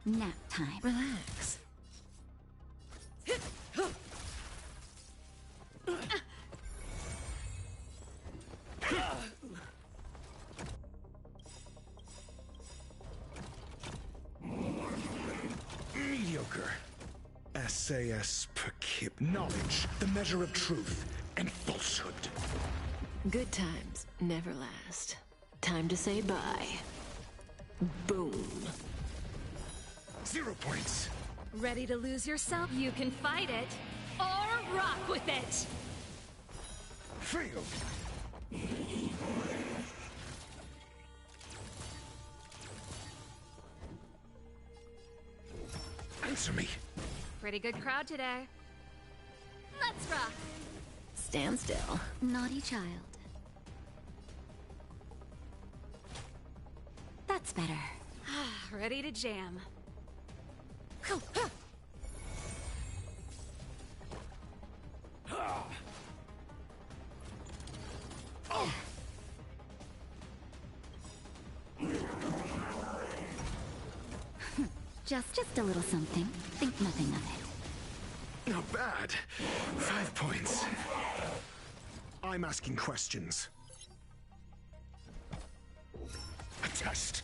Nap time. Relax. Mediocre. SAS per kip. Knowledge, the measure of truth and falsehood. Good times never last. Time to say bye. Boom. 0 points. Ready to lose yourself? You can fight it, or rock with it! Failed. Answer me. Pretty good crowd today. Let's rock! Stand still. Naughty child. That's better. Ready to jam. Just a little something. Think nothing of it. Not bad. 5 points. I'm asking questions. A test.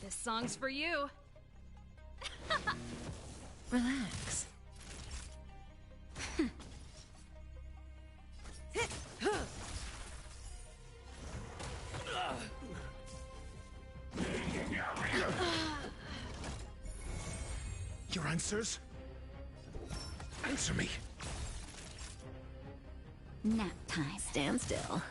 This song's for you. Relax. Your answers? Answer me. Nap time. Stand still.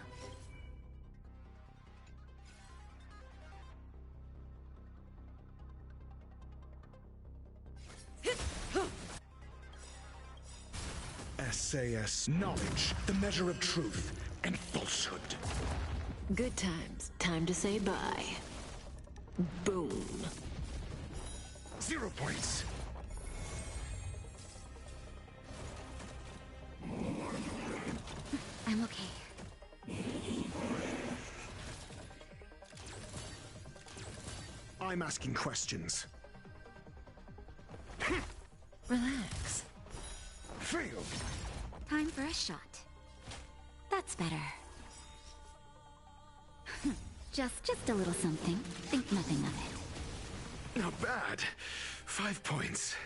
SAS knowledge, the measure of truth and falsehood. Good times. Time to say bye. Boom. 0 points. I'm okay. I'm asking questions. Relax. Failed. Time for a shot. That's better. Just a little something. Think nothing of it. Not bad. 5 points.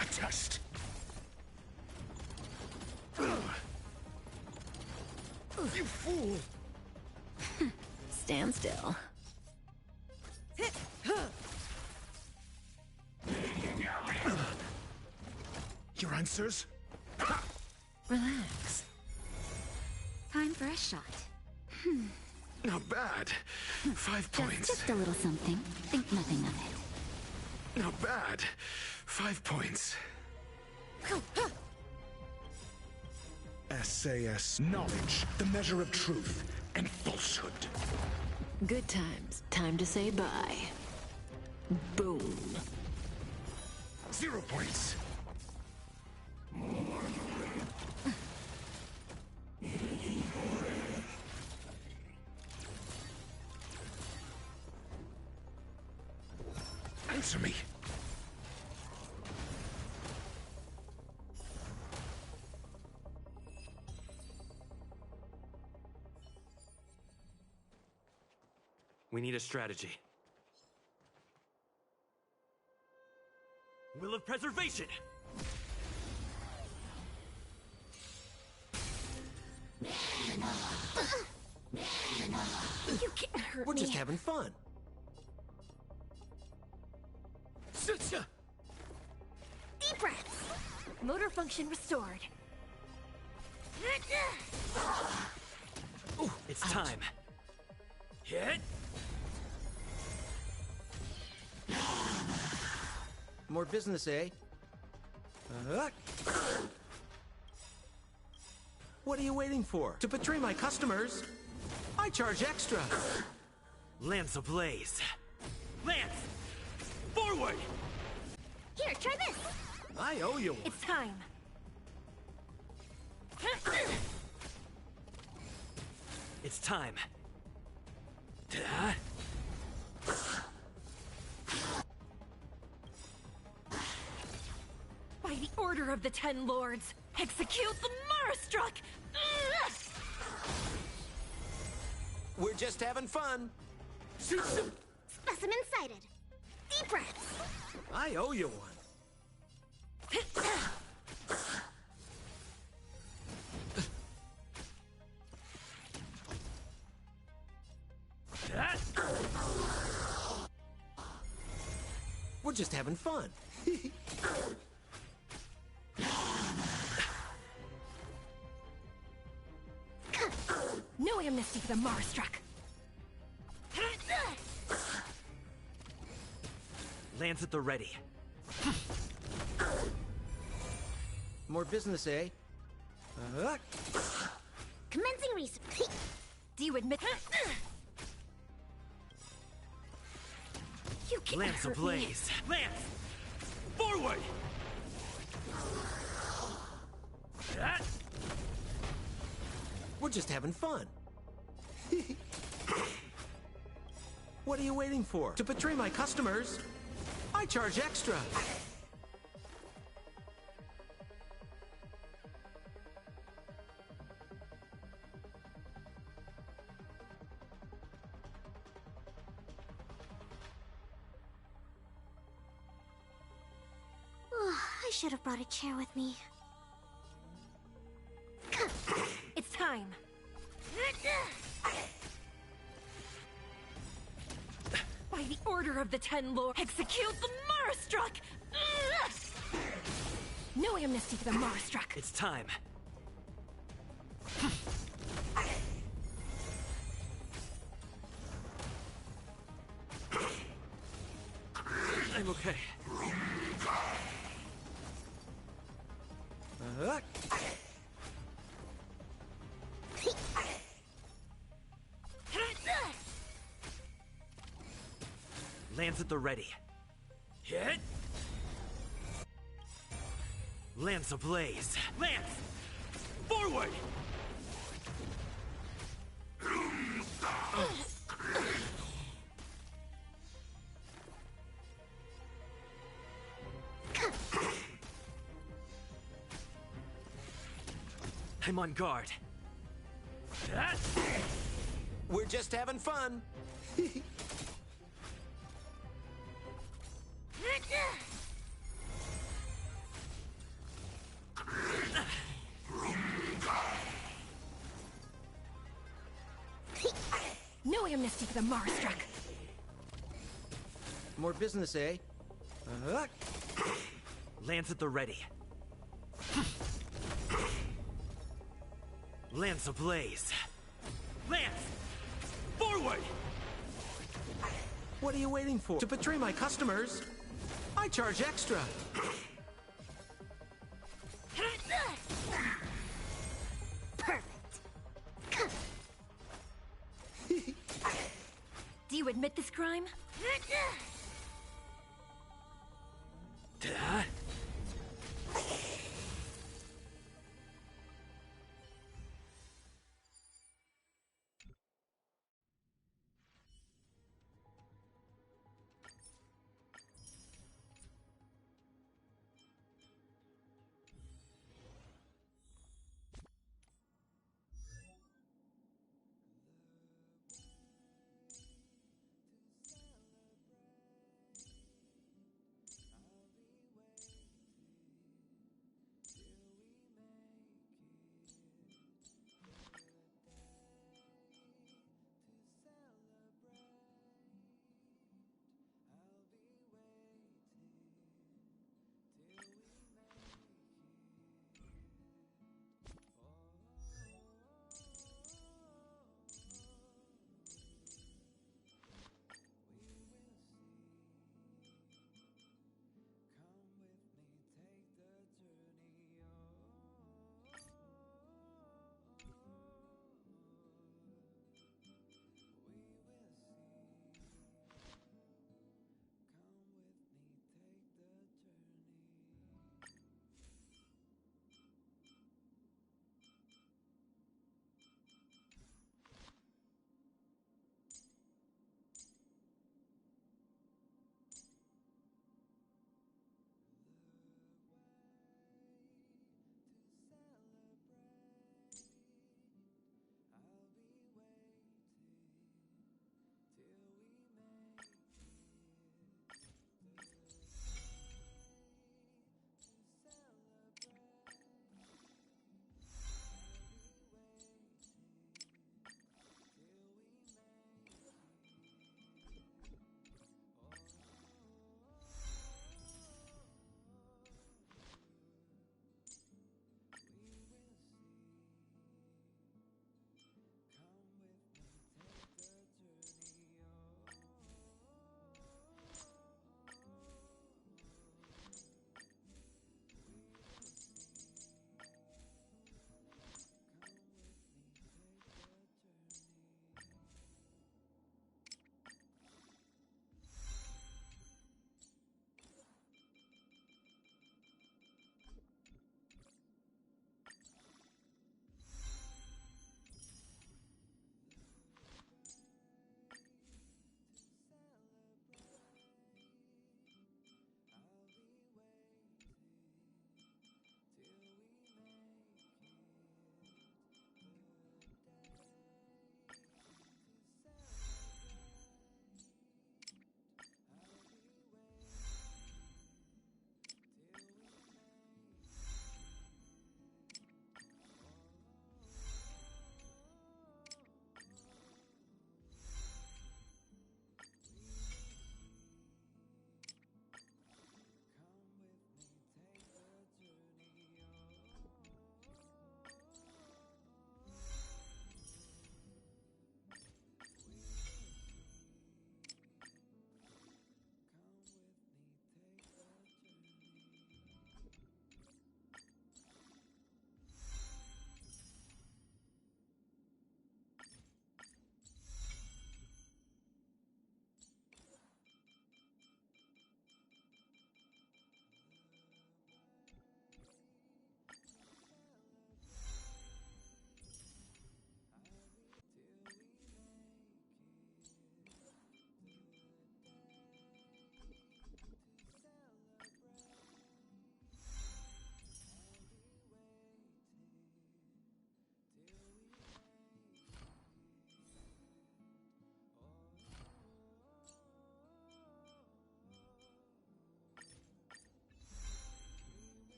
A test. You fool! Stand still. Your answers? Relax. Time for a shot. Not bad. 5 points. Just a little something. Think nothing of it. Not bad. 5 points. SAS knowledge, the measure of truth and falsehood. Good times. Time to say bye. Boom. 0 points. Answer me. We need a strategy. Will of Preservation! You can't hurt We're me. just having fun. Deep breaths. Motor function restored. Ooh, it's time. Hit! More business, eh? What are you waiting for? To betray my customers? I charge extra. Lance ablaze. Lance! Forward! Here, try this! I owe you one. It's time. It's time. By the order of the Ten Lords, execute the Marastruck! We're just having fun. Specimen sighted. Deep breaths. I owe you one. We're just having fun. No amnesty for the Marastruck! Lance at the ready. More business, eh? Commencing research. Do you admit? You can't Lance hurt me. ablaze. Lance! Forward! We're just having fun. What are you waiting for? To betray my customers, I charge extra. I should have brought a chair with me. It's time. By the order of the Ten Lords, execute the Marastruck! No amnesty for the Marastruck! It's time. I'm okay. Lance at the ready. Hit! Lance ablaze. Lance! Forward! I'm on guard. We're just having fun. No amnesty for the Marastruck! More business, eh? Lance at the ready. Lance ablaze. Lance! Forward! What are you waiting for? To betray my customers, I charge extra. Perfect. Do you admit this crime?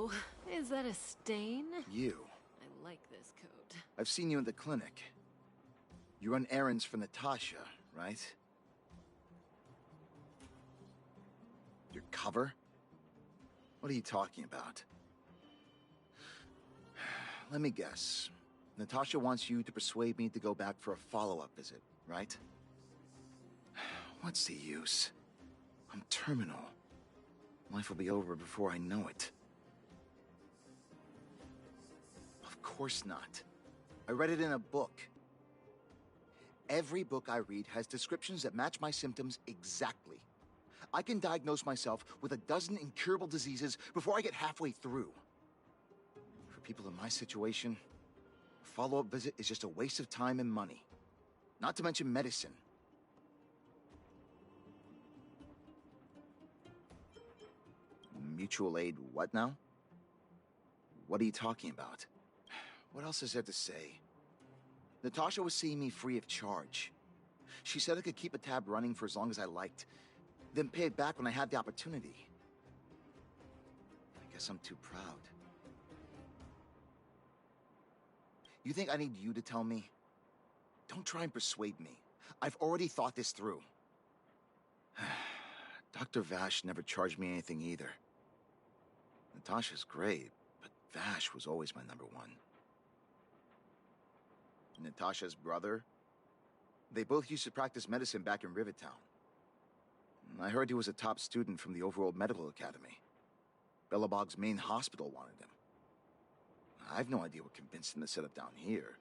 Uh-oh. Is that a stain? You. I like this coat. I've seen you in the clinic. You run errands for Natasha, right? Your cover? What are you talking about? Let me guess. Natasha wants you to persuade me to go back for a follow-up visit, right? What's the use? I'm terminal. Life will be over before I know it. Of course not. I read it in a book. Every book I read has descriptions that match my symptoms exactly. I can diagnose myself with a dozen incurable diseases before I get halfway through. For people in my situation, a follow-up visit is just a waste of time and money. Not to mention medicine. Mutual aid what now? What are you talking about? What else is there to say? Natasha was seeing me free of charge. She said I could keep a tab running for as long as I liked, then pay it back when I had the opportunity. I guess I'm too proud. You think I need you to tell me? Don't try and persuade me. I've already thought this through. Dr. Vash never charged me anything either. Natasha's great, but Vash was always my number one. Natasha's brother? They both used to practice medicine back in Rivertown. I heard he was a top student from the Overworld Medical Academy. Bellabog's main hospital wanted him. I've no idea what convinced him to set up down here.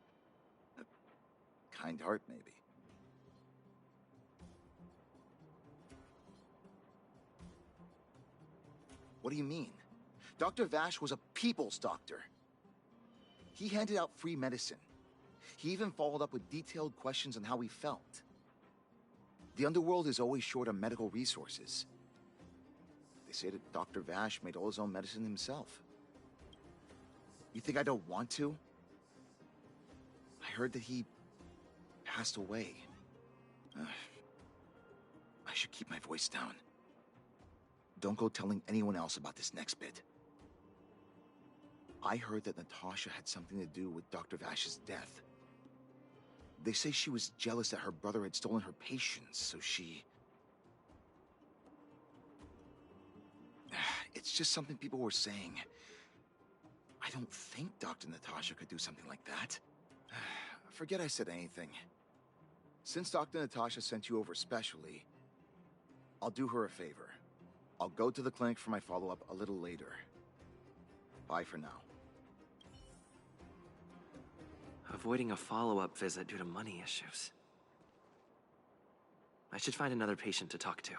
A kind heart, maybe. What do you mean? Dr. Vash was a people's doctor. He handed out free medicine. He even followed up with detailed questions on how he felt. The underworld is always short on medical resources. They say that Dr. Vash made all his own medicine himself. You think I don't want to? I heard that he passed away. I should keep my voice down. Don't go telling anyone else about this next bit. I heard that Natasha had something to do with Dr. Vash's death. They say she was jealous that her brother had stolen her patients, so she... It's just something people were saying. I don't think Dr. Natasha could do something like that. Forget I said anything. Since Dr. Natasha sent you over specially, I'll do her a favor. I'll go to the clinic for my follow-up a little later. Bye for now. Avoiding a follow-up visit due to money issues. I should find another patient to talk to.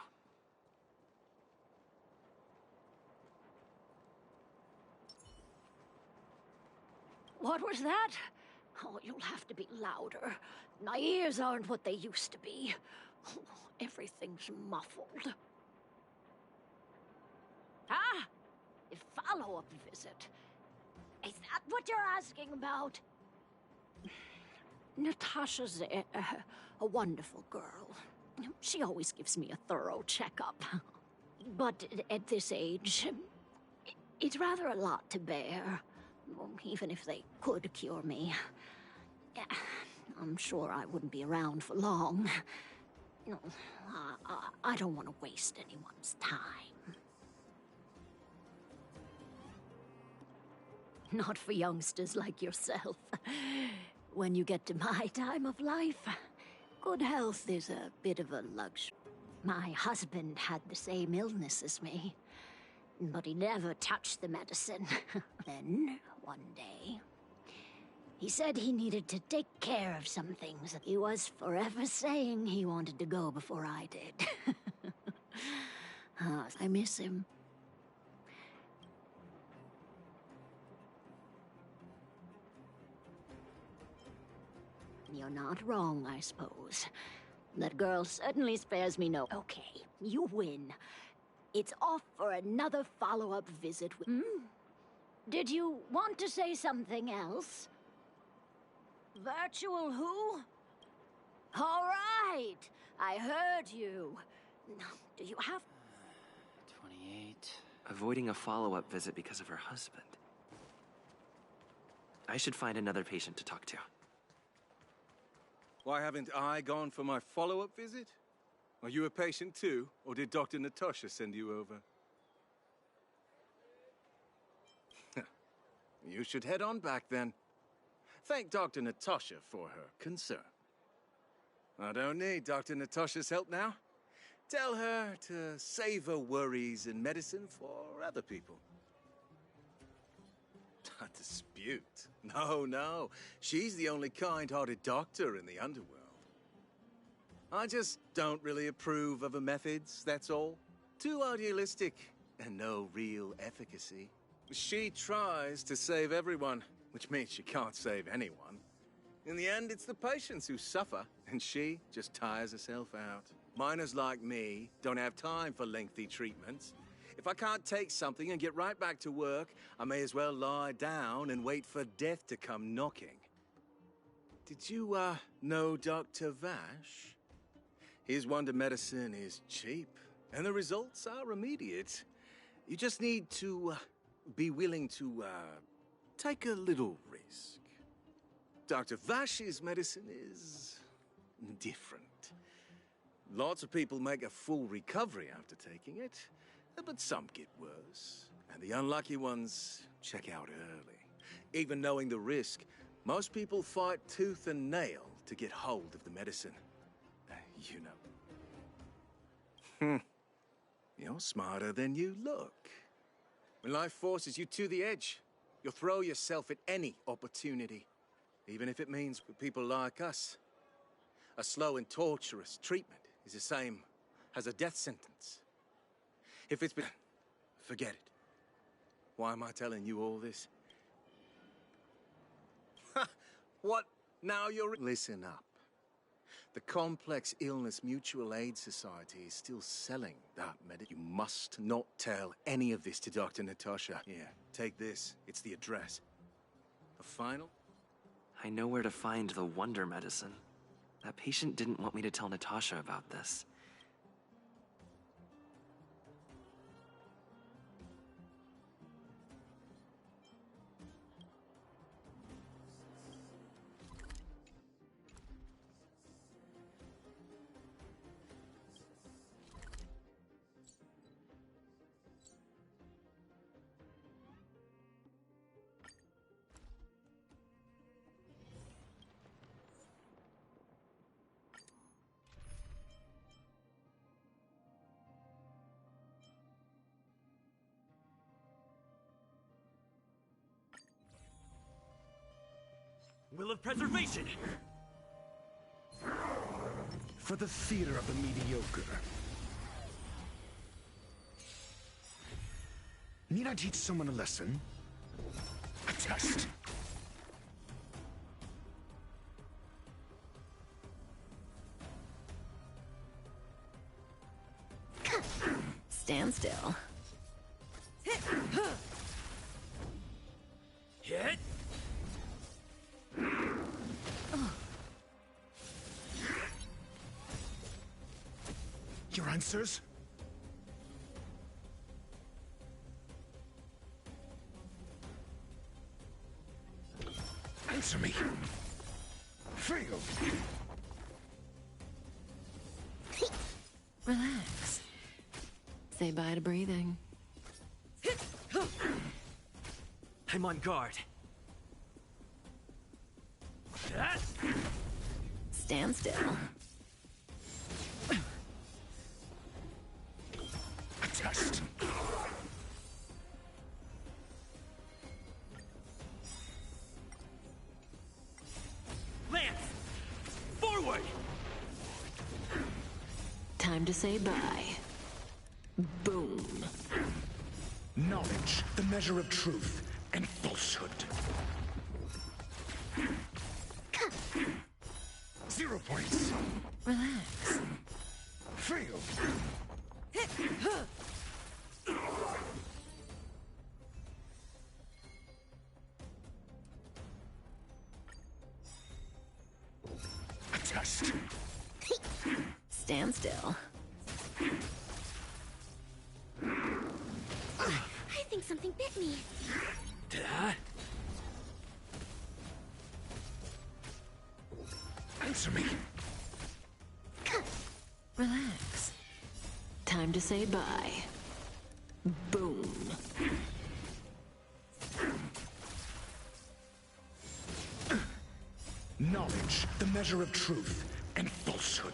What was that? Oh, you'll have to be louder. My ears aren't what they used to be. Oh, everything's muffled. Ah! A follow-up visit. Is that what you're asking about? Natasha's a wonderful girl. She always gives me a thorough checkup. But at this age, it's rather a lot to bear. Even if they could cure me. I'm sure I wouldn't be around for long. I don't want to waste anyone's time. Not for youngsters like yourself. When you get to my time of life, good health is a bit of a luxury. My husband had the same illness as me, but he never touched the medicine. Then, one day, he said he needed to take care of some things. He was forever saying he wanted to go before I did. I miss him. You're not wrong, I suppose. That girl certainly spares me no... Okay, you win. It's off for another follow-up visit with... Did you want to say something else? Virtual who? All right, I heard you. Do you have... 28, avoiding a follow-up visit because of her husband. I should find another patient to talk to. Why haven't I gone for my follow-up visit? Are you a patient too, or did Dr. Natasha send you over? You should head on back then. Thank Dr. Natasha for her concern. I don't need Dr. Natasha's help now. Tell her to save her worries and medicine for other people. A dispute? No. She's the only kind-hearted doctor in the underworld. I just don't really approve of her methods, that's all. Too idealistic and no real efficacy. She tries to save everyone, which means she can't save anyone. In the end, it's the patients who suffer, and she just tires herself out. Miners like me don't have time for lengthy treatments. If I can't take something and get right back to work, I may as well lie down and wait for death to come knocking. Did you, know Dr. Vash? His wonder medicine is cheap, and the results are immediate. You just need to, be willing to, take a little risk. Dr. Vash's medicine is different. Lots of people make a full recovery after taking it, but some get worse. And the unlucky ones check out early. Even knowing the risk, most people fight tooth and nail to get hold of the medicine. You know. You're smarter than you look. When life forces you to the edge, you'll throw yourself at any opportunity, even if it means for people like us. A slow and torturous treatment is the same as a death sentence. If it's been... forget it. Why am I telling you all this? What? Now you're... Listen up. The Complex Illness Mutual Aid Society is still selling that medicine. You must not tell any of this to Dr. Natasha. Here, take this. It's the address. A final? I know where to find the wonder medicine. That patient didn't want me to tell Natasha about this. Will of preservation! For the theater of the mediocre. Need I teach someone a lesson? A test. Stand still. Hit! Your answers? Answer me. Fail. Relax. Say bye to breathing. I'm on guard. Stand still. A test. Lance! Forward! Time to say bye. Boom. Knowledge, the measure of truth and falsehood. 0 points. Relax. Fail. A test. Stand still. think something bit me. Answer me. Relax. Time to say bye. Boom. Knowledge, the measure of truth and falsehood.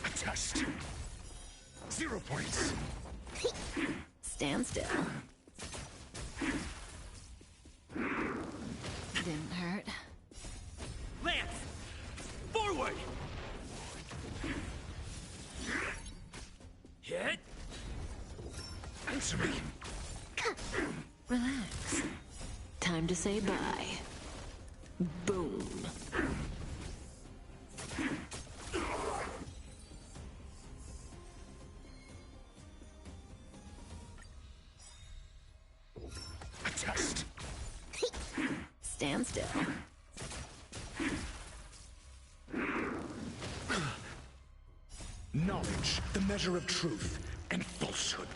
A test. 0 points. Stand still. Didn't hurt. Lance! Forward! Hit! Answer me. Relax. Time to say bye. Boom. A test. Stand still. Knowledge, the measure of truth and falsehood.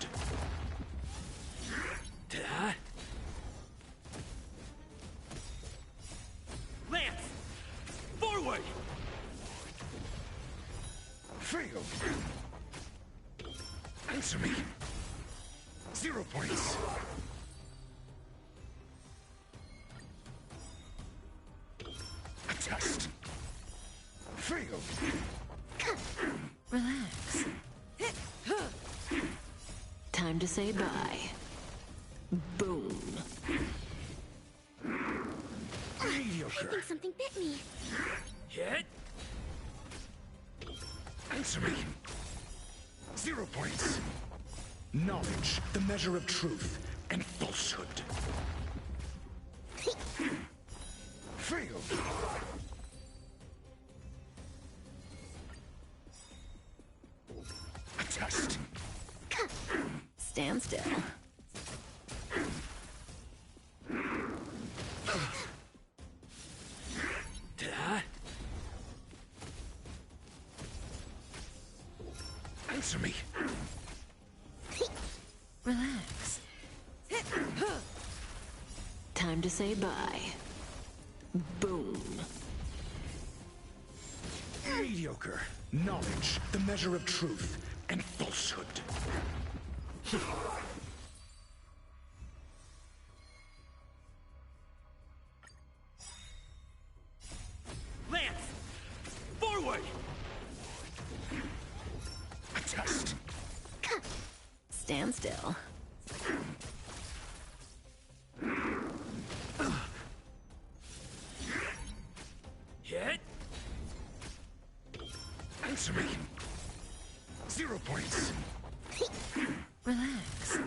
Lance! Forward! Fail. Answer me. 0 points. A test. Fail. Relax. Time to say bye. Boom. I Mediocre. think something bit me. Hit! Answer me. 0 points. Knowledge, the measure of truth and falsehood. Fail. A test. Stand still. Answer me. Relax. Time to say bye. Boom. Mediocre. Knowledge, the measure of truth and falsehood. Lance! Forward! A test. Stand still. Hit! Answer me. 0 points. Relax.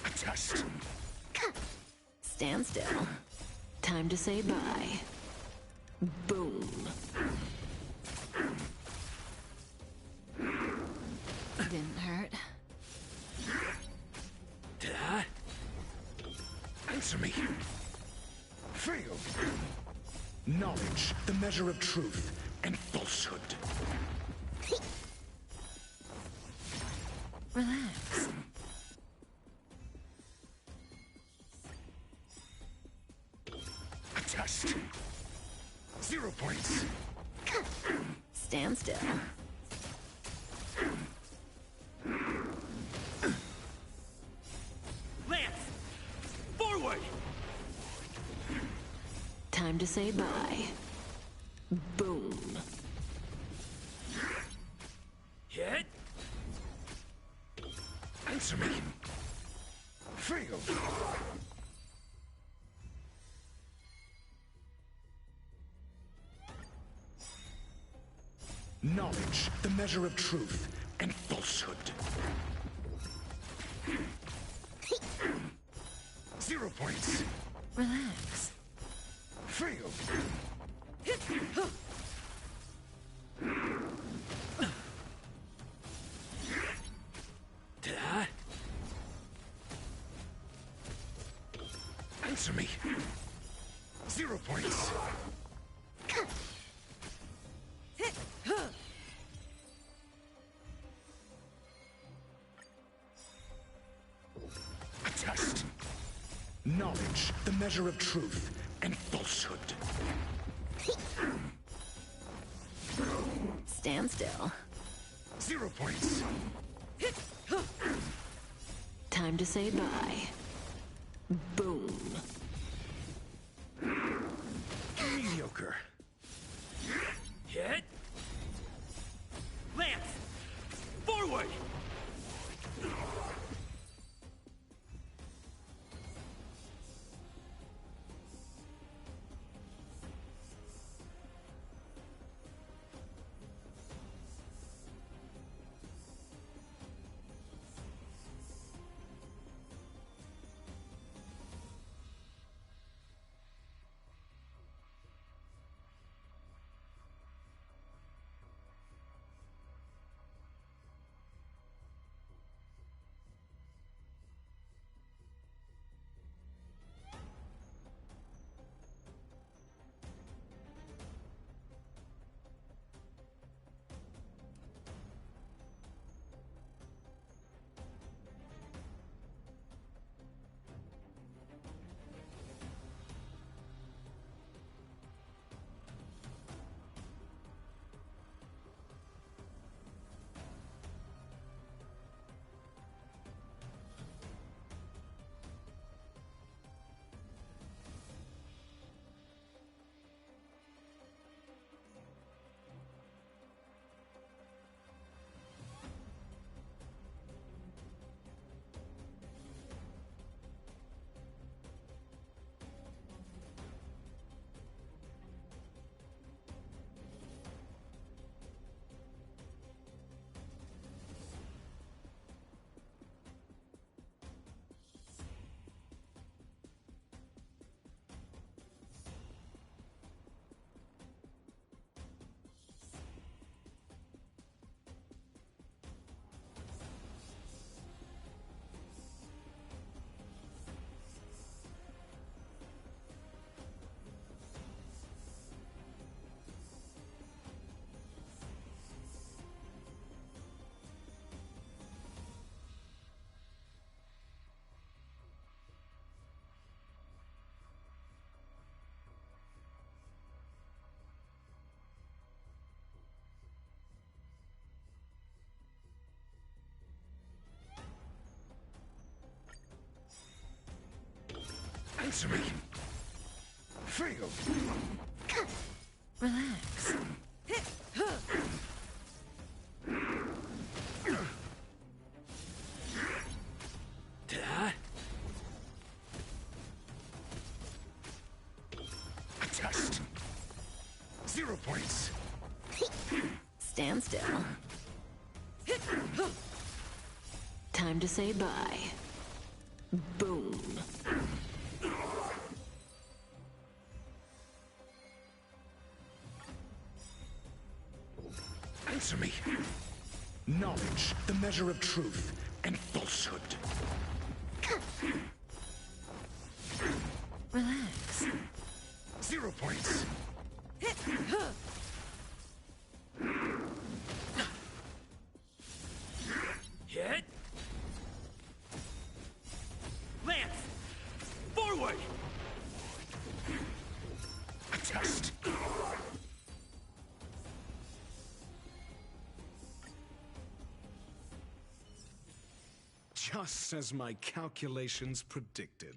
A test. Stand still. Time to say bye. Boom. Didn't hurt. Answer me. Fail. Knowledge, the measure of truth and falsehood. Relax. A test. 0 points. Stand still. Lance! Forward! Time to say bye. Boom. Hit! Answer me. Fail. Knowledge, the measure of truth and falsehood. 0 points. Relax. Fail. Answer me. 0 points. A test. Knowledge, the measure of truth and falsehood. Stand still. 0 points. Time to say bye. Boom. Mediocre. Hit. Lance! Forward! Answer me. Fail. Relax. A test. 0 points. Stand still. Time to say bye. Boom. Answer me. Knowledge, the measure of truth and falsehood. Relax. 0 points. Hit. Lance! Forward! A test. Just as my calculations predicted.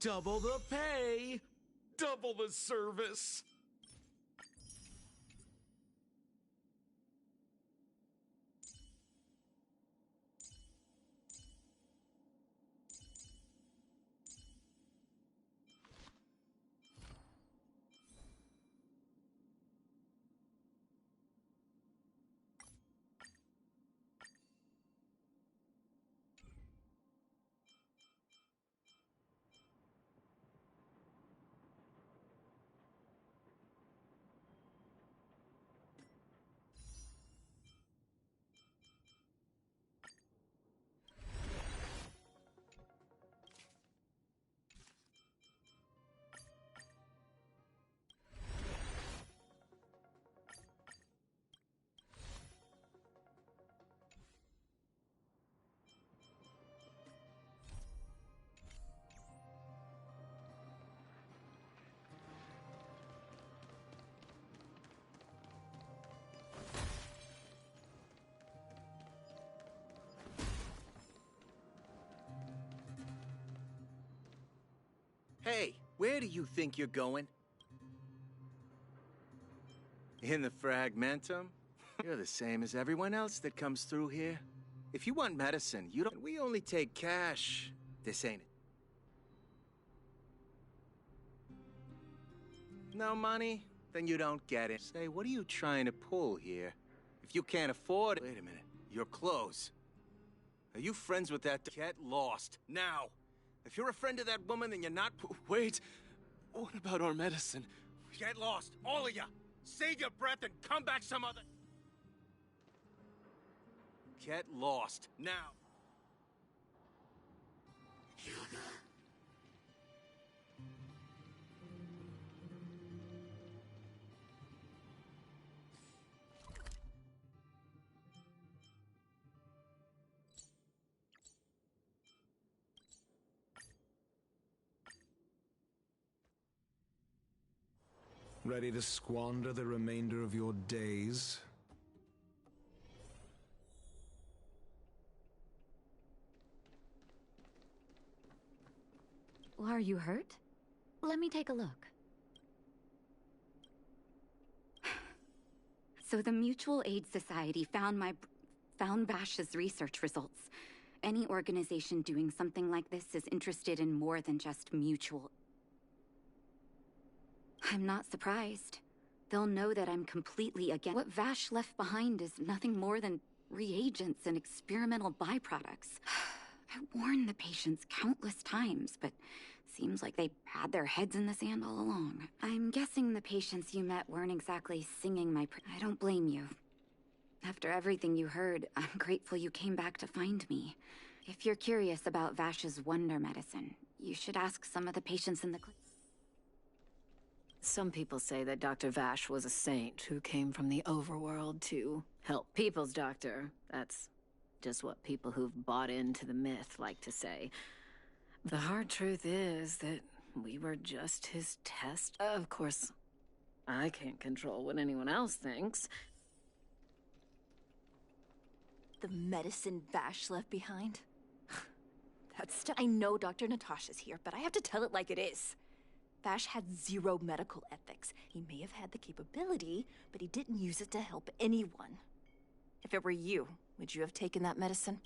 Double the pay! Double the service! Hey, where do you think you're going? In the Fragmentum? You're the same as everyone else that comes through here. If you want medicine, you don't... We only take cash. This ain't it. No money? Then you don't get it. Say, what are you trying to pull here? If you can't afford it... Wait a minute. Your clothes. Are you friends with that... Get lost. Now! If you're a friend of that woman, then you're not... Wait, what about our medicine? Get lost, all of you! Save your breath and come back some other... Get lost, now! Ready to squander the remainder of your days? Are you hurt? Let me take a look. So the Mutual Aid Society found Vash's research results. Any organization doing something like this is interested in more than just mutual. I'm not surprised. They'll know that I'm completely against. What Vash left behind is nothing more than reagents and experimental byproducts. I warned the patients countless times, but seems like they had their heads in the sand all along. I'm guessing the patients you met weren't exactly singing my I don't blame you. After everything you heard, I'm grateful you came back to find me. If you're curious about Vash's wonder medicine, you should ask some of the patients in the clinic. Some people say that Dr. Vash was a saint who came from the overworld to help people's doctor. That's just what people who've bought into the myth like to say. The hard truth is that we were just his test. Of course, I can't control what anyone else thinks. The medicine Vash left behind? That's stuff. I know Dr. Natasha's here, but I have to tell it like it is. Vash had zero medical ethics. He may have had the capability, but he didn't use it to help anyone. If it were you, would you have taken that medicine?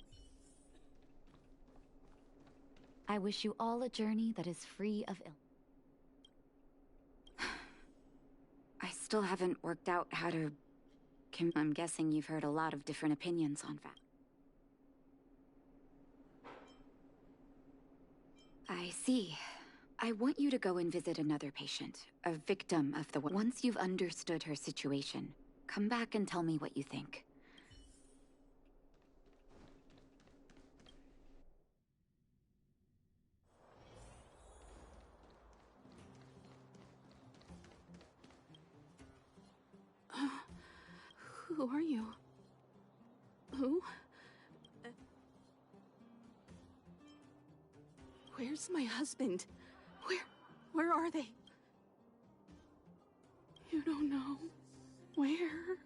I wish you all a journey that is free of ill. I still haven't worked out how to... I'm guessing you've heard a lot of different opinions on Vash. I see. I want you to go and visit another patient, a victim of the... Once you've understood her situation, come back and tell me what you think. Who are you? Who? Where's my husband? Where are they? You don't know. Where?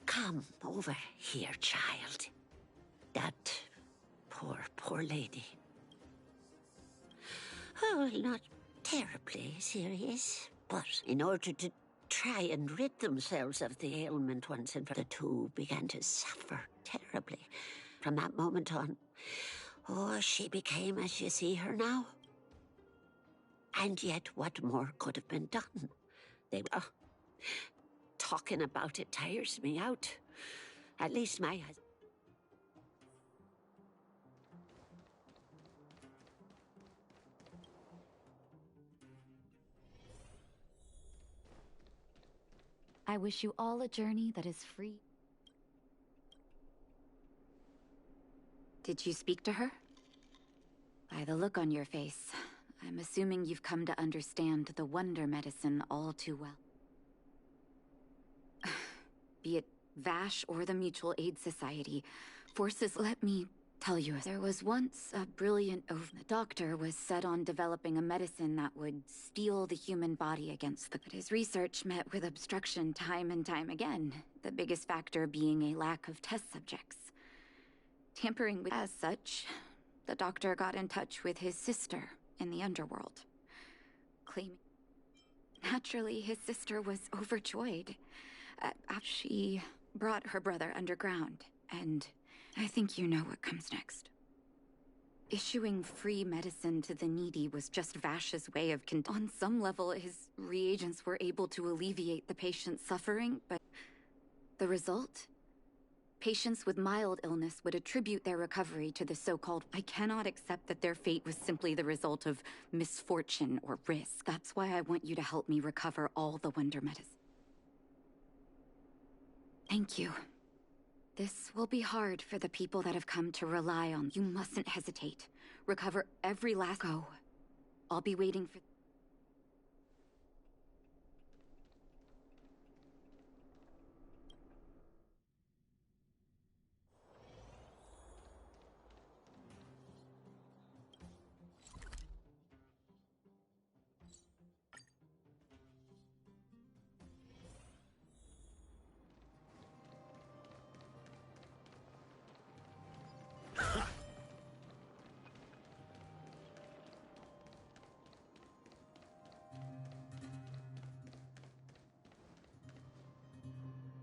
Come over here, child. That poor lady. Oh, not terribly serious, but in order to try and rid themselves of the ailment once and for the two began to suffer terribly. From that moment on, she became as you see her now. And yet, what more could have been done? They were... talking about it tires me out. At least my husband... I wish you all a journey that is free. Did you speak to her? By the look on your face, I'm assuming you've come to understand the wonder medicine all too well. Be it Vash or the Mutual Aid Society, forces let me tell you. There was once a brilliant the doctor was set on developing a medicine that would steel the human body against the... But his research met with obstruction time and time again, the biggest factor being a lack of test subjects. Tampering with... As such, the doctor got in touch with his sister in the underworld, claiming... Naturally, his sister was overjoyed. She brought her brother underground, and I think you know what comes next. Issuing free medicine to the needy was just Vash's way of on some level, his reagents were able to alleviate the patient's suffering, but the result? Patients with mild illness would attribute their recovery to the so-called... I cannot accept that their fate was simply the result of misfortune or risk. That's why I want you to help me recover all the wonder medicine. Thank you. This will be hard for the people that have come to rely on. You mustn't hesitate. Recover every last go. I'll be waiting for...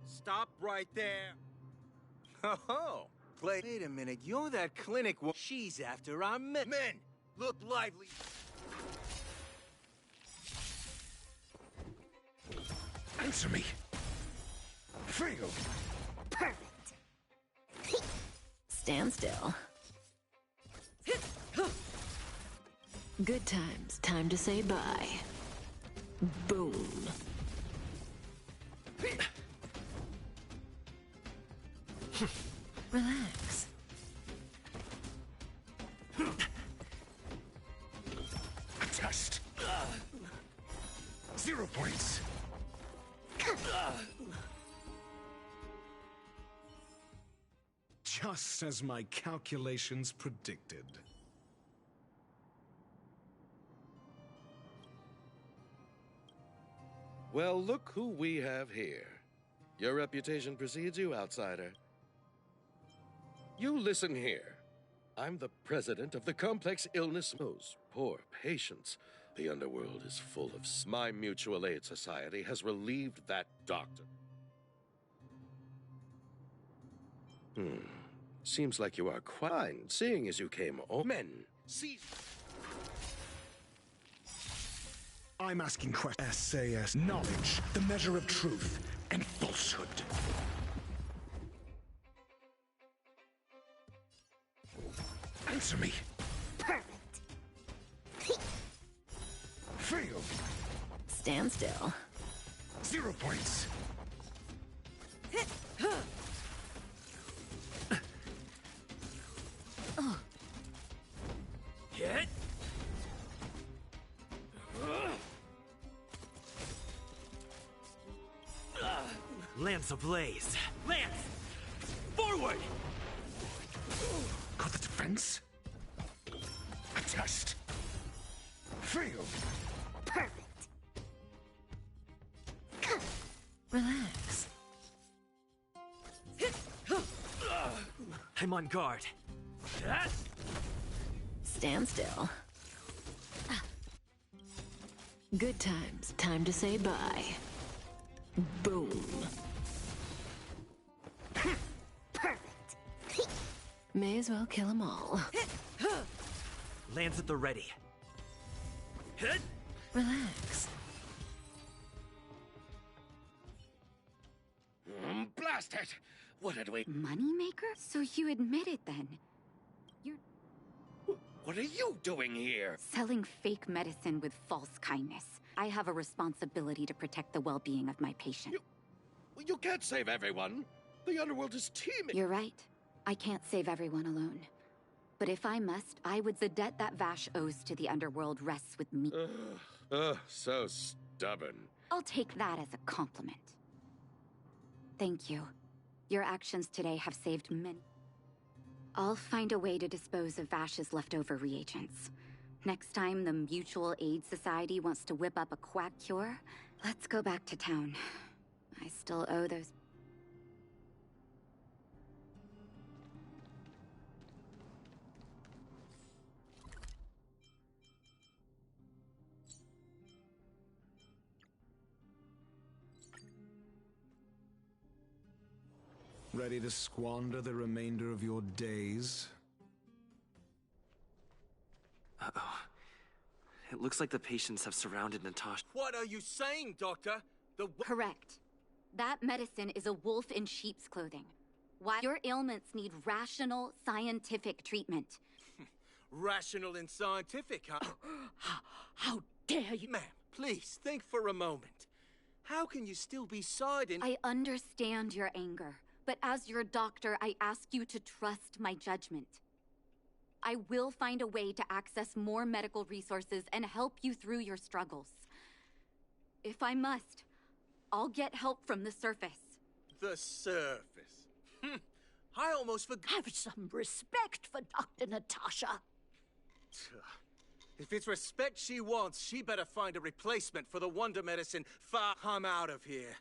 Stop right there. Oh, wait a minute. You're that clinic she's after our men. Men, look lively. Answer me. Fail. Perfect. Stand still. Good times. Time to say bye. Boom. Relax. A test. 0 points. Just as my calculations predicted. Well, look who we have here. Your reputation precedes you, outsider. You listen here. I'm the president of the complex illness. Those poor patients. The underworld is full of... My mutual aid society has relieved that doctor. Seems like you are quite... Seeing as you came... Men, see... I'm asking questions. SAS. Knowledge, the measure of truth and falsehood. Answer me. Perfect. Fail. Stand still. 0 points. Hit. Lance ablaze. Lance! Forward! Got the defense? A test. Fail. Perfect. Relax. I'm on guard. Stand still. Good times. Time to say bye. Boom. Perfect. May as well kill them all. Lands at the ready. Relax. Blast it! What did we... Moneymaker? So you admit it then? What are you doing here? Selling fake medicine with false kindness. I have a responsibility to protect the well-being of my patient. You can't save everyone. The underworld is teeming. You're right. I can't save everyone alone. But if I must, the debt that Vash owes to the underworld rests with me. So stubborn. I'll take that as a compliment. Thank you. Your actions today have saved many. I'll find a way to dispose of Vash's leftover reagents. Next time the Mutual Aid Society wants to whip up a quack cure, let's go back to town. I still owe those... Ready to squander the remainder of your days? Uh-oh. It looks like the patients have surrounded Natasha. What are you saying, Doctor? Correct. That medicine is a wolf in sheep's clothing. Why your ailments need rational, scientific treatment. Rational and scientific, huh? How dare you? Ma'am, please, think for a moment. How can you still be siding? I understand your anger, but as your doctor, I ask you to trust my judgment. I will find a way to access more medical resources and help you through your struggles. If I must, I'll get help from the surface. The surface? I almost forgot. Have some respect for Dr. Natasha. If it's respect she wants, she better find a replacement for the wonder medicine. I'm out of here.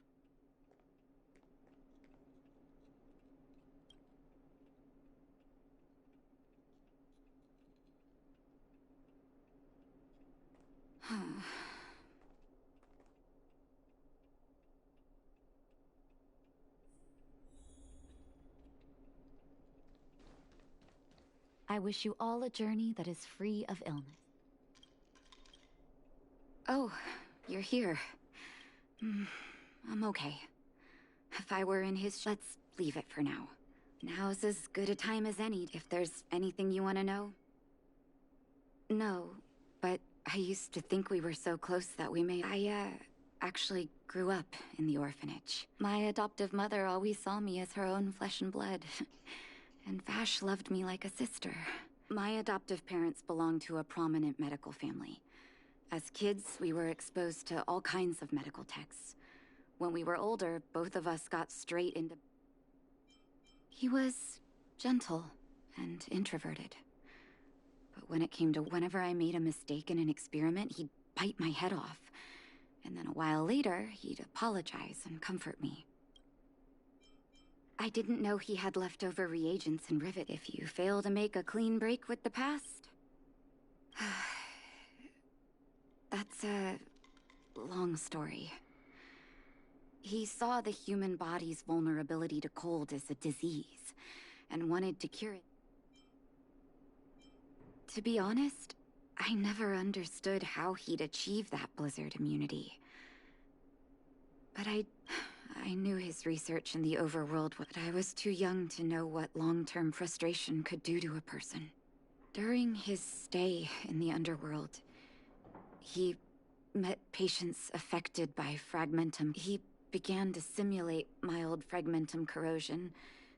I wish you all a journey that is free of illness. Oh, you're here. I'm okay. If I were in his... Let's leave it for now. Now's as good a time as any, if there's anything you want to know. No, but I used to think we were so close that we may... I actually grew up in the orphanage. My adoptive mother always saw me as her own flesh and blood. And Vash loved me like a sister. My adoptive parents belonged to a prominent medical family. As kids, we were exposed to all kinds of medical texts. When we were older, both of us got straight into... He was gentle and introverted. But when it came to whenever I made a mistake in an experiment, he'd bite my head off. And then a while later, he'd apologize and comfort me. I didn't know he had leftover reagents in Rivet. If you fail to make a clean break with the past... That's a long story. He saw the human body's vulnerability to cold as a disease, and wanted to cure it. To be honest, I never understood how he'd achieve that blizzard immunity. But I knew his research in the overworld, but I was too young to know what long-term frustration could do to a person. During his stay in the underworld, he met patients affected by fragmentum. He began to simulate mild fragmentum corrosion,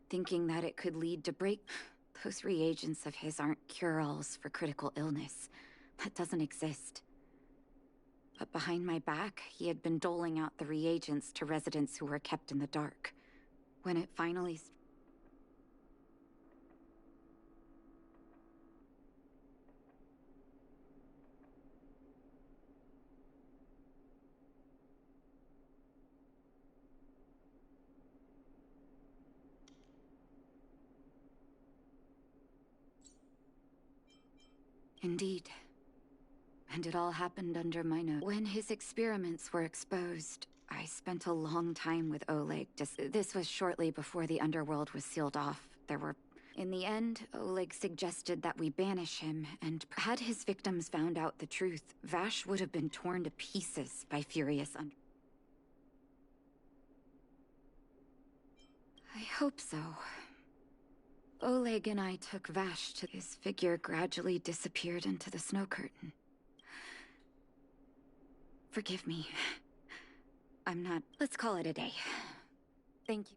thinking that it could lead to break... Those reagents of his aren't cure-alls for critical illness. That doesn't exist. But behind my back, he had been doling out the reagents to residents who were kept in the dark. When it finally... Indeed. and it all happened under my nose. When his experiments were exposed, I spent a long time with Oleg. This was shortly before the underworld was sealed off. In the end, Oleg suggested that we banish him, and had his victims found out the truth, Vash would have been torn to pieces by furious I hope so. Oleg and I took Vash to his figure gradually disappeared into the snow curtain. Forgive me. I'm not... Let's call it a day. Thank you.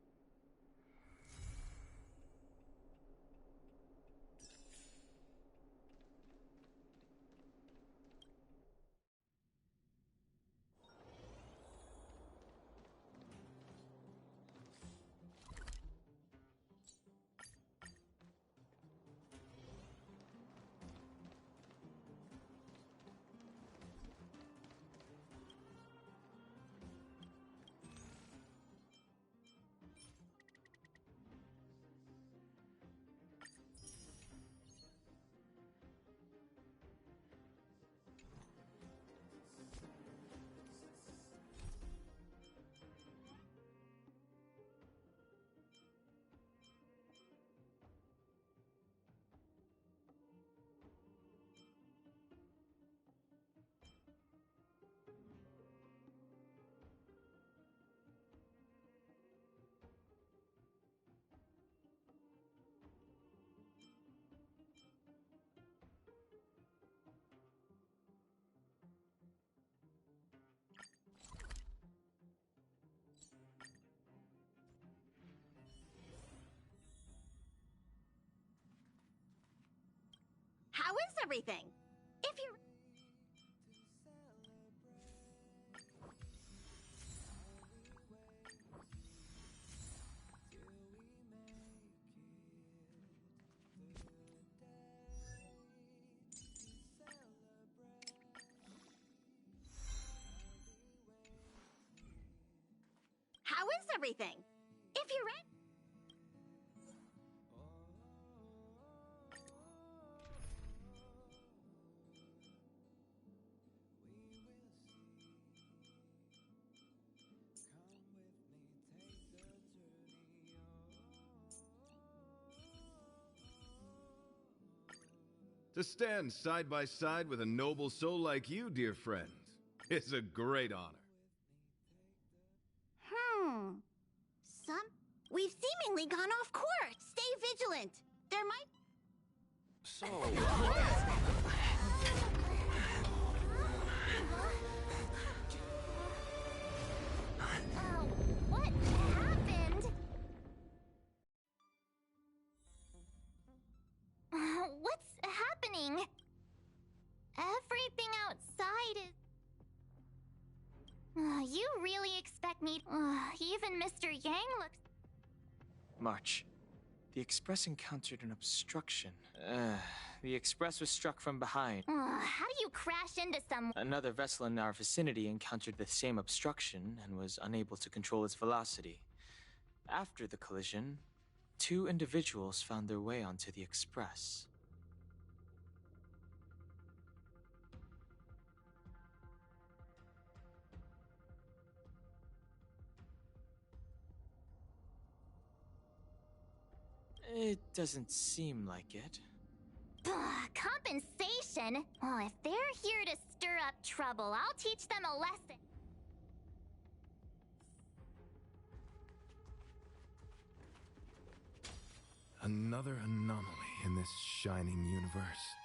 How is everything? If you... How is everything? If you're ready... To stand side by side with a noble soul like you, dear friend, is a great honor. We've seemingly gone off course. Stay vigilant. There might... So... what happened? What's happening? Everything outside is... you really expect me... even Mr. Yang looks... March. The Express encountered an obstruction. The Express was struck from behind. How do you crash into someone? Another vessel in our vicinity encountered the same obstruction and was unable to control its velocity. After the collision, 2 individuals found their way onto the Express. It doesn't seem like it. Compensation? If they're here to stir up trouble, I'll teach them a lesson. Another anomaly in this shining universe.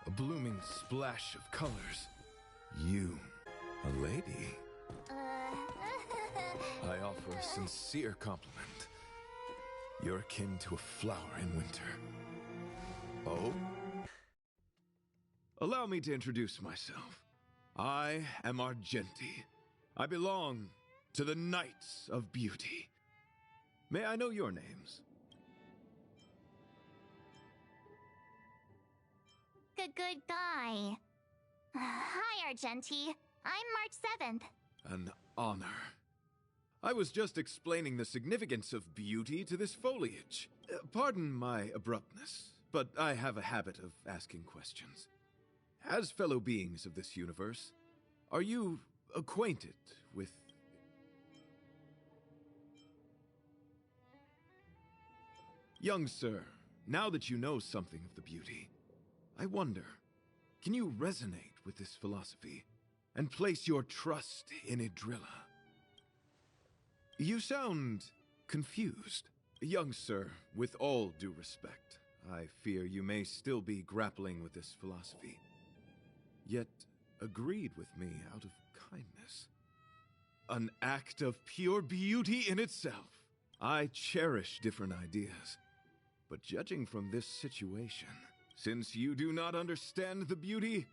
A blooming splash of colors. You, a lady. I offer a sincere compliment. You're akin to a flower in winter. Oh? Allow me to introduce myself. I am Argenti. I belong to the Knights of Beauty. May I know your names? Good guy. Hi, Argenti. I'm March 7th. An honor. I was just explaining the significance of beauty to this foliage. Pardon my abruptness, but I have a habit of asking questions. as fellow beings of this universe, are you acquainted with... Young sir, now that you know something of the beauty, I wonder, can you resonate with this philosophy and place your trust in Idrilla? You sound confused. Young sir, with all due respect, I fear you may still be grappling with this philosophy, yet agreed with me out of kindness. An act of pure beauty in itself. I cherish different ideas, but judging from this situation, since you do not understand the beauty,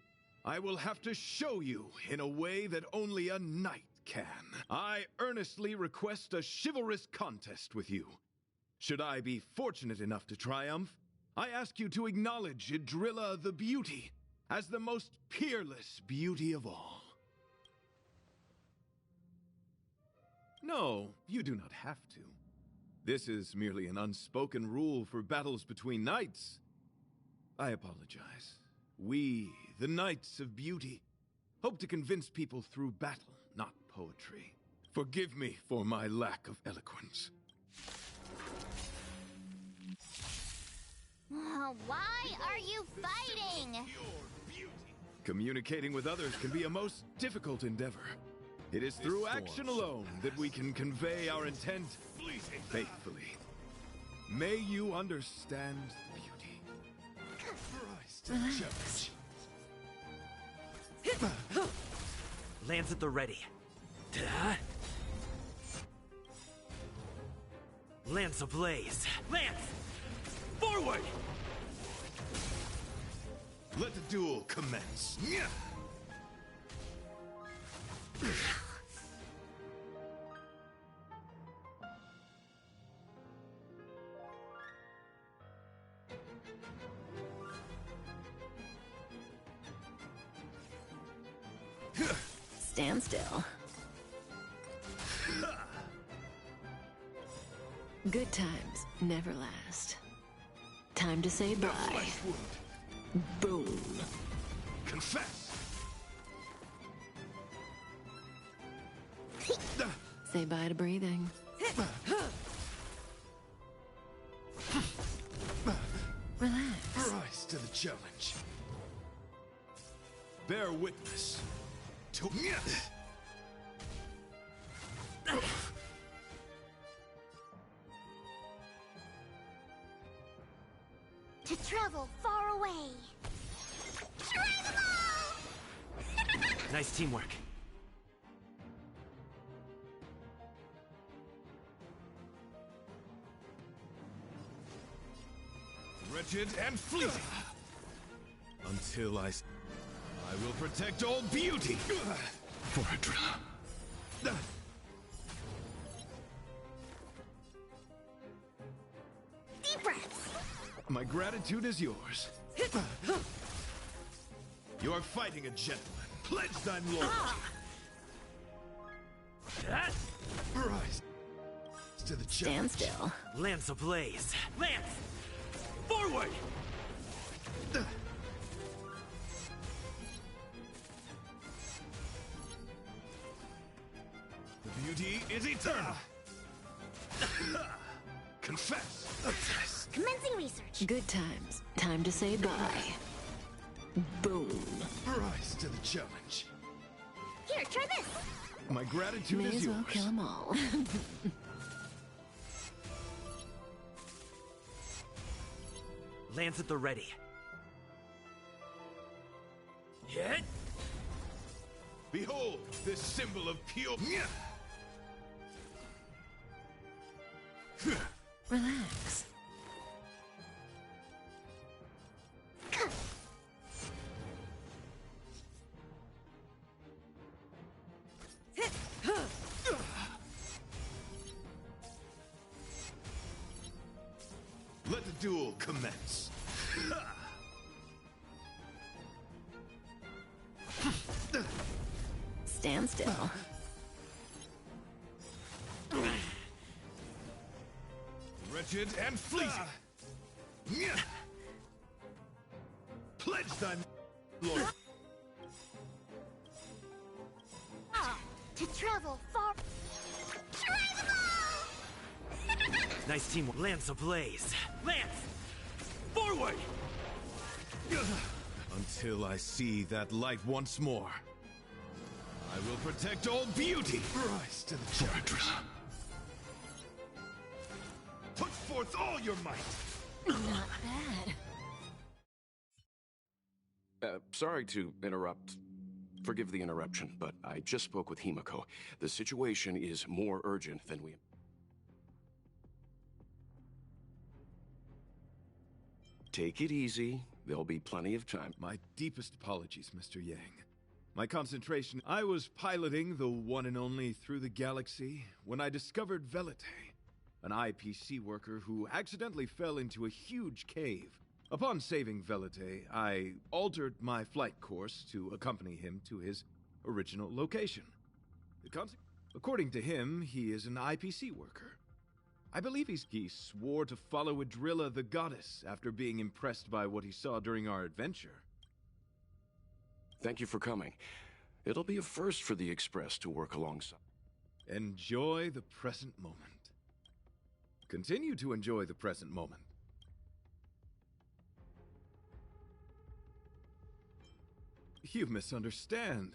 I will have to show you in a way that only a knight can. I earnestly request a chivalrous contest with you. Should I be fortunate enough to triumph, I ask you to acknowledge Idrilla the Beauty as the most peerless beauty of all. No, you do not have to. This is merely an unspoken rule for battles between knights. I apologize. We, the Knights of Beauty, hope to convince people through battle, not poetry. Forgive me for my lack of eloquence. Why are you fighting? Communicating with others can be a most difficult endeavor. It is through action alone that we can convey our intent faithfully. May you understand the beauty. Relax. Lance at the ready. Lance ablaze. Lance! Forward! Let the duel commence. Stand still. Good times never last. Time to say bye. Boom. Confess. Say bye to breathing. Relax. Rise to the challenge. Bear witness to... To travel far away. Try them all! Nice teamwork. Wretched and fleeting. Until I will protect all beauty for Idrilla. Deep breaths. My gratitude is yours. You are fighting a gentleman. Pledge thine loyalty. Rise to the challenge. Stand still. Lance ablaze. Lance! Forward! The beauty is eternal. Confess. Commencing research. Good times. Time to say bye. Boom. Rise to the challenge. Here, try this. My gratitude May is as yours. well kill them all. Lance at the ready. Hit! Behold this symbol of pure... Relax. Let the duel commence. Stand still. Wretched and fleeting. Pledge thine... To travel far. Nice team. Lance ablaze. Lance! Forward! Until I see that light once more, I will protect all beauty. Rise to the challenge. Put forth all your might. Not bad. Sorry to interrupt. Forgive the interruption, but I just spoke with Himiko. The situation is more urgent than we... Take it easy. There'll be plenty of time. My deepest apologies, Mr. Yang. My concentration... I was piloting the one and only through the galaxy when I discovered Velite, an IPC worker who accidentally fell into a huge cave. Upon saving Velite, I altered my flight course to accompany him to his original location. According to him, he is an IPC worker. I believe he swore to follow Adrilla the goddess after being impressed by what he saw during our adventure. Thank you for coming. It'll be a first for the Express to work alongside. Enjoy the present moment. Continue to enjoy the present moment. You misunderstand.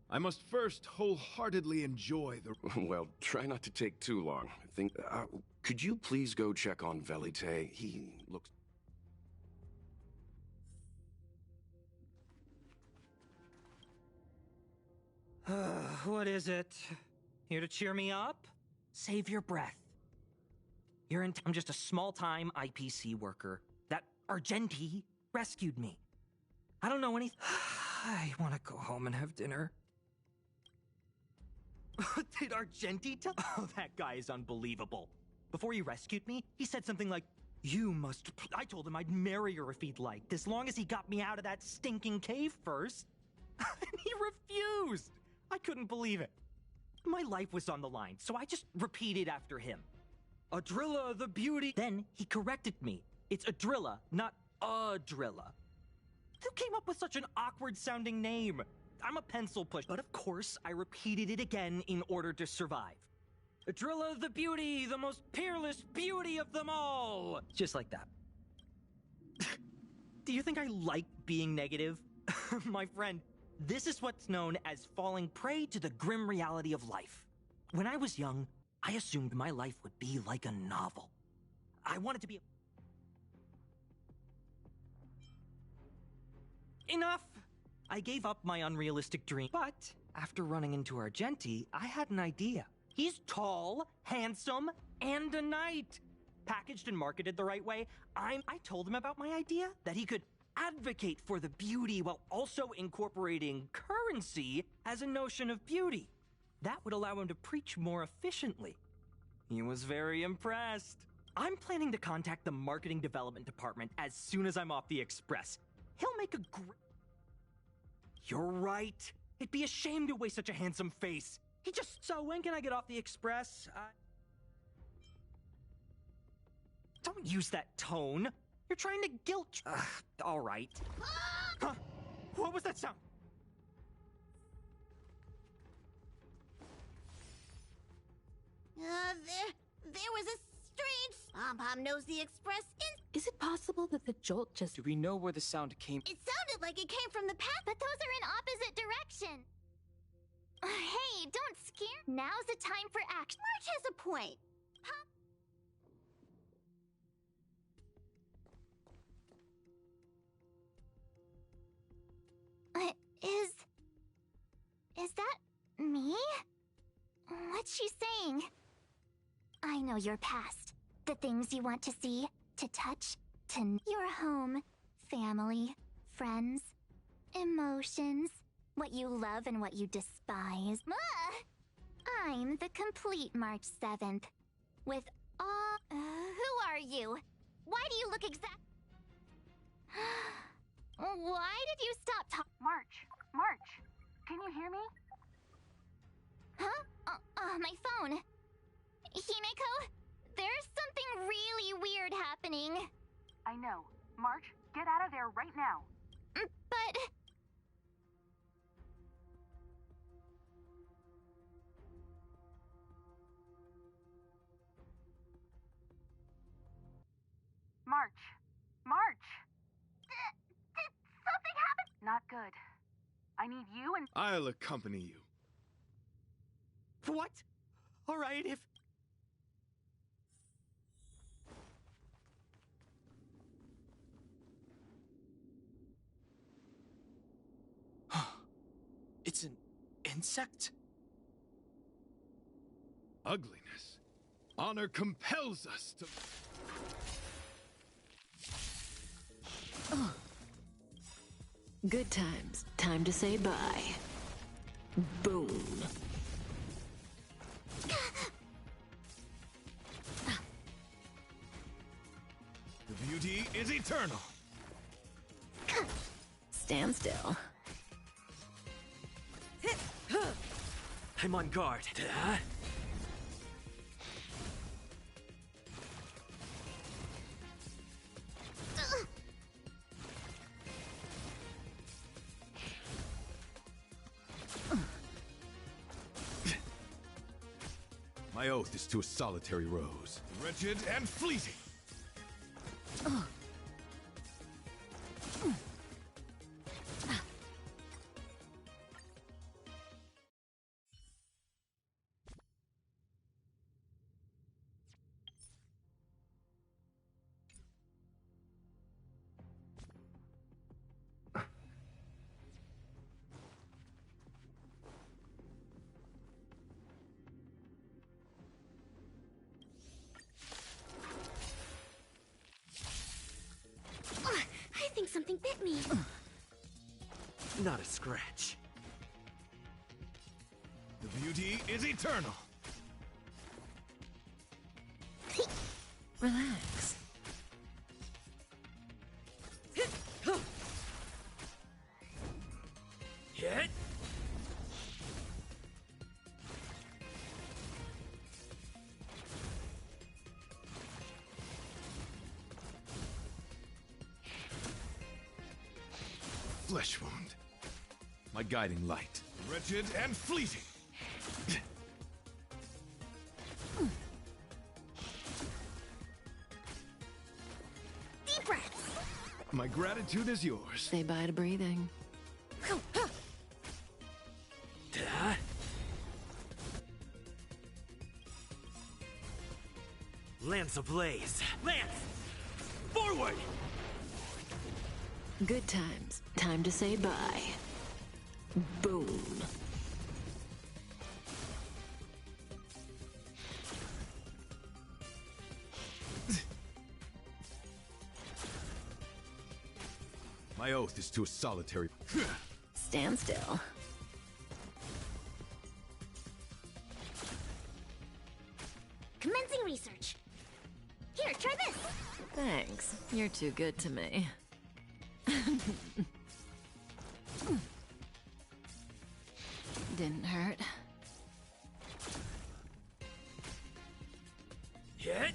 I must first wholeheartedly enjoy the... Well, try not to take too long. Could you please go check on Velite? He looks... What is it? Here to cheer me up? Save your breath. I'm just a small-time IPC worker. That Argenti rescued me. I don't know anything. I want to go home and have dinner. Did Argenti tell? Oh, that guy is unbelievable. Before he rescued me, he said something like, "You must..." I told him I'd marry her if he'd liked, as long as he got me out of that stinking cave first. And he refused. I couldn't believe it. My life was on the line, so I just repeated after him. Adrilla the beauty. Then he corrected me. It's Adrilla, not Adrilla. Who came up with such an awkward-sounding name? I'm a pencil push, but of course, I repeated it again in order to survive. Adrilla the beauty, the most peerless beauty of them all! Just like that. Do you think I like being negative? My friend, this is what's known as falling prey to the grim reality of life. When I was young, I assumed my life would be like a novel. I wanted to be... Enough! I gave up my unrealistic dream. But after running into Argenti, I had an idea. He's tall, handsome, and a knight. Packaged and marketed the right way, I told him about my idea, that he could advocate for the beauty while also incorporating currency as a notion of beauty. That would allow him to preach more efficiently. He was very impressed. I'm planning to contact the marketing development department as soon as I'm off the Express. He'll make a great... You're right. It'd be a shame to waste such a handsome face. He just... So when can I get off the Express? Don't use that tone. You're trying to guilt... all right. Huh? What was that sound? There was a strange... Pom-Pom knows the Express Is it possible that the jolt just... Do we know where the sound came? It sounded like it came from the path, but those are in opposite direction. Hey, don't scare. Now's the time for action. March has a point. Is that me? What's she saying? I know your past. The things you want to see, to touch, your home, family, friends, emotions, what you love and what you despise. I'm the complete March 7th. With all... who are you? Why do you look exact... Why did you stop talking? March, can you hear me? Huh? My phone. Himiko, there's something really weird happening. I know. March, get out of there right now. But March. March! Did something happen? Not good. I need you and... I'll accompany you. What? All right, if... It's an insect? Ugliness. Honor compels us to... Oh. Good times. Time to say bye. Boom. The beauty is eternal. Stand still. I'm on guard. My oath is to a solitary rose. Wretched and fleeting. I think something bit me. Not a scratch. The beauty is eternal. Relax. Hit. Flesh wound. My guiding light. Wretched and fleeting. Deep breaths. My gratitude is yours. Say bye to breathing. Lance ablaze. Lance! Forward! Good times. Time to say bye. Boom. My oath is to a solitary... Stand still. Commencing research. Here, try this. Thanks. You're too good to me. Didn't hurt. Hit.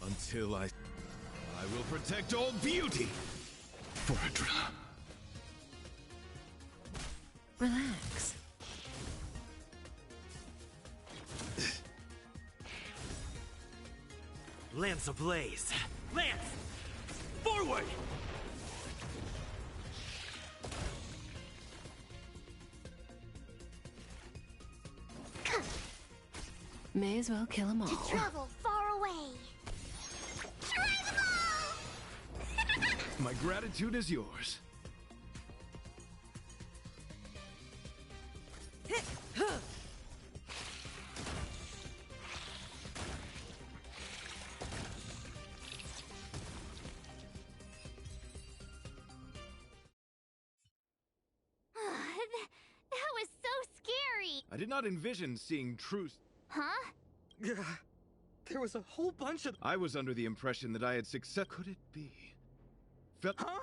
Until I will protect all beauty. For Adrilla. Relax. Lance ablaze. Lance! Forward! May as well kill them all. To travel far away. Try them all! My gratitude is yours. That was so scary. I did not envision seeing true... Huh? There was a whole bunch of... I was under the impression that I had success... Could it be? Huh?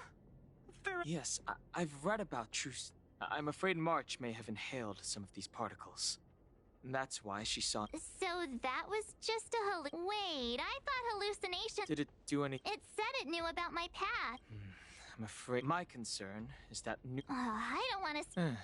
Yes, I've read about truth. I'm afraid March may have inhaled some of these particles. And that's why she saw... So that was just a Wait, I thought hallucination... Did it do anything? It said it knew about my path. I'm afraid my concern is that I don't want to...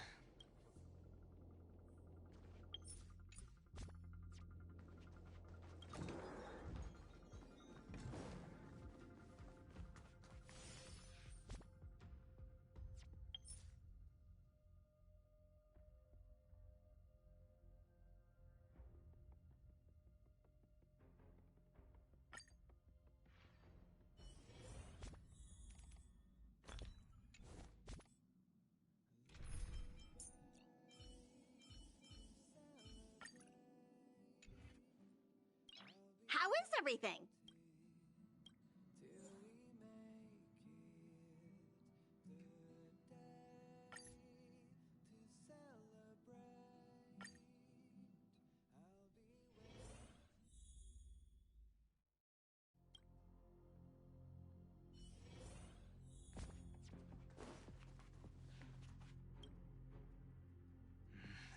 is everything?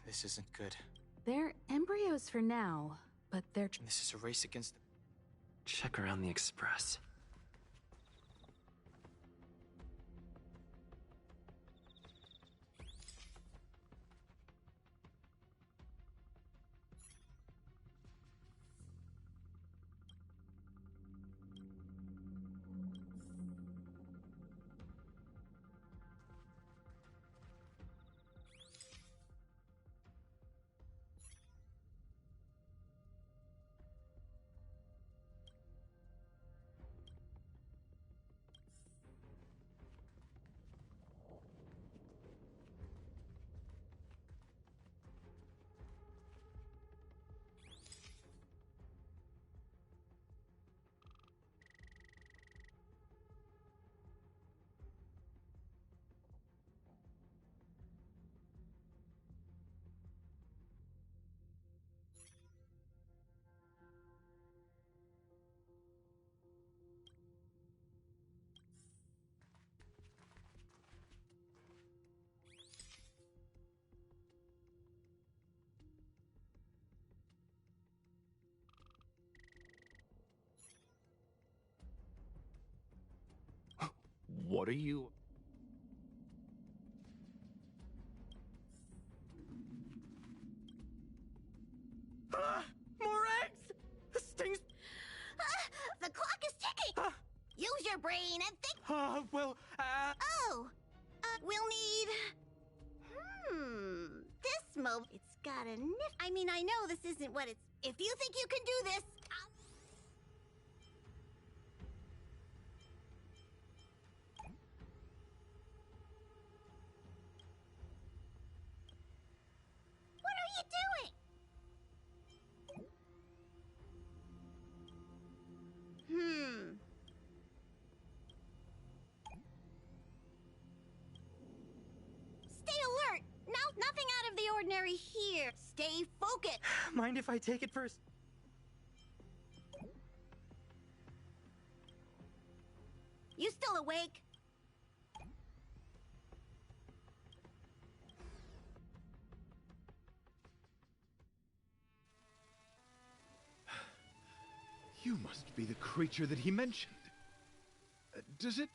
This isn't good. They're embryos for now, but they're... This is a race against... Check around the Express. What are you... More eggs! This thing's... the clock is ticking! Use your brain and think... we'll need... This It's got a nif... I mean, I know this isn't what it's... If you think you can do this... What are you doing? Stay alert! No, nothing out of the ordinary here. Stay focused. Mind if I take it first? You still awake? You must be the creature that he mentioned. Does it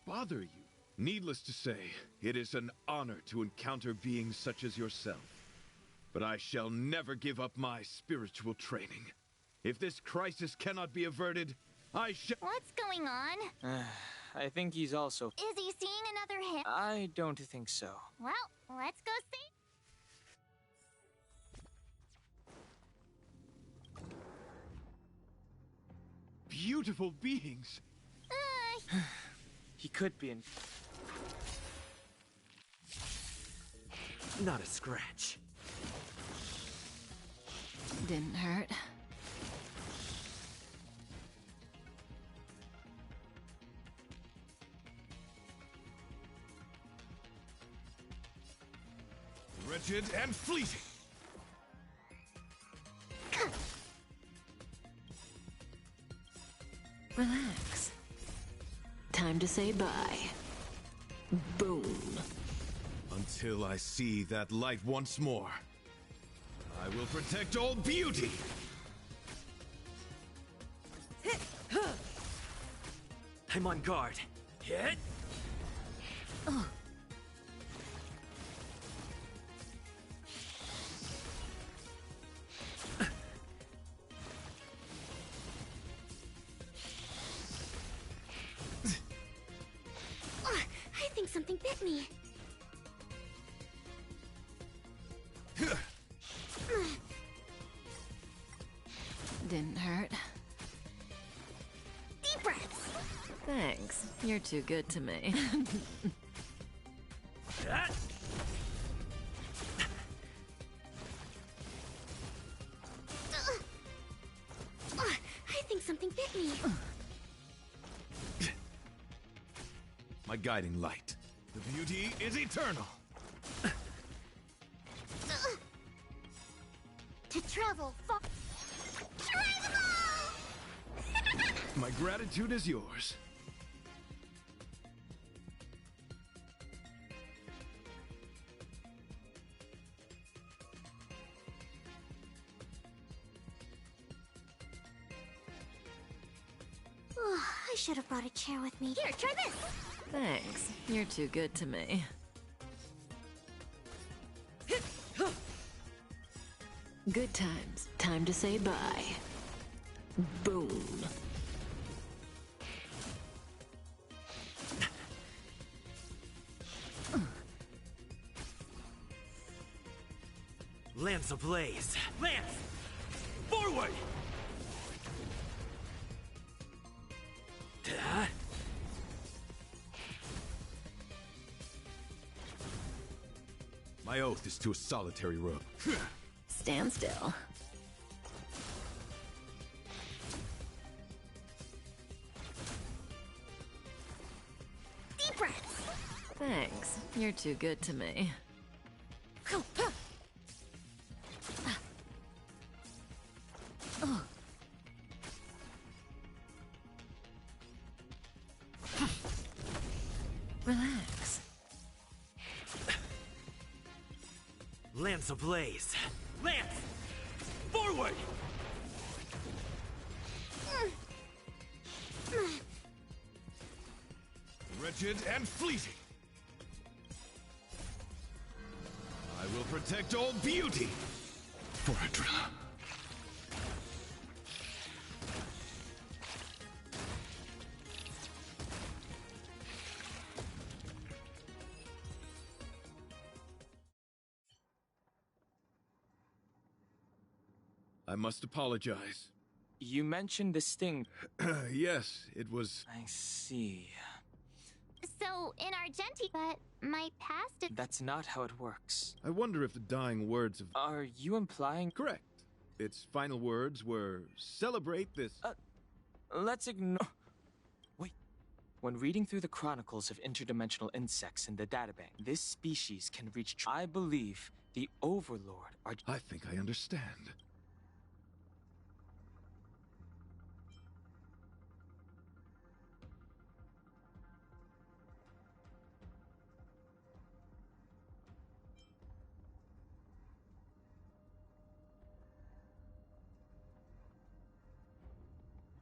bother you? Needless to say, it is an honor to encounter beings such as yourself. But I shall never give up my spiritual training. If this crisis cannot be averted, I shall... What's going on? I think he's also... Is he seeing another hit? I don't think so. Well, let's go see. Beautiful beings. He could be in... Not a scratch. Didn't hurt. Wretched and fleeting. Relax. Time to say bye. Boom. Until I see that light once more, I will protect all beauty. I'm on guard. Hit. I think something bit me. Didn't hurt. Deep breaths. Thanks. You're too good to me. I think my guiding light. The beauty is eternal. To travel far. My gratitude is yours. I should have brought a chair with me. Here, try this. Thanks. You're too good to me. Good times. Time to say bye. Boom. Lance ablaze. Lance! Forward! My oath is to a solitary road. Stand still. Deep breaths. Thanks. You're too good to me. Relax. Lance ablaze. Lance! Forward! Wretched and fleeting. I will protect all beauty for Adrilla. I must apologize. You mentioned this thing. Yes, it was... I see. So, in Argenti, but my past is... That's not how it works. I wonder if the dying words of... Are you implying... Correct. Its final words were, celebrate this... Let's ignore... Wait. When reading through the chronicles of interdimensional insects in the databank, this species can reach... I believe the Overlord are... I think I understand.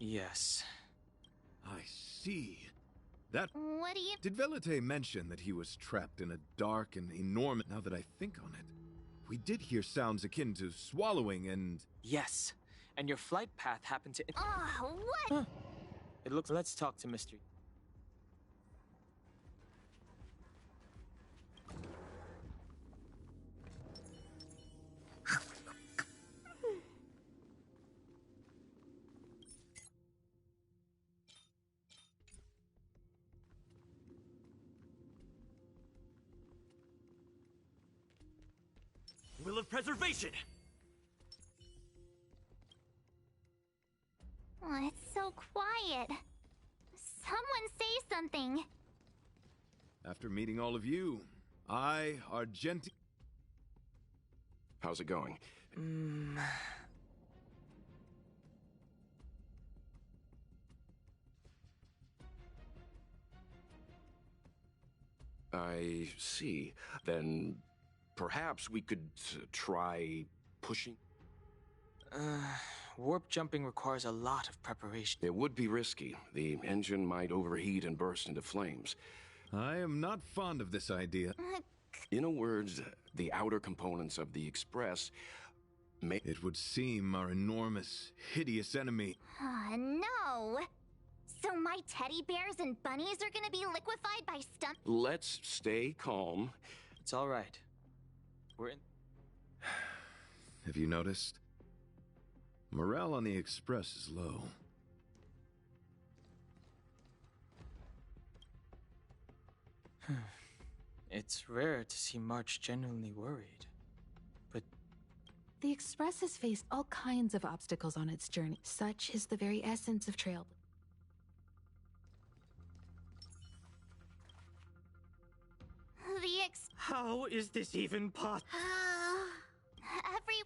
Yes. I see. That... What do you... Did Velite mention that he was trapped in a dark and enormous... Now that I think on it, we did hear sounds akin to swallowing and... Yes. And your flight path happened to... Oh, what? Huh. It looks... Let's talk to Mr. Will of preservation! Oh, it's so quiet. Someone say something. After meeting all of you, I, Argenti... How's it going? I see. Then perhaps we could try pushing? Warp jumping requires a lot of preparation. It would be risky. The engine might overheat and burst into flames. I am not fond of this idea. In a word, the outer components of the Express may... It would seem our enormous, hideous enemy... No! So my teddy bears and bunnies are gonna be liquefied by stump... Let's stay calm. It's all right. We're in... Have you noticed? Morale on the Express is low. It's rare to see March genuinely worried. But... The Express has faced all kinds of obstacles on its journey. Such is the very essence of trail. How is this even possible?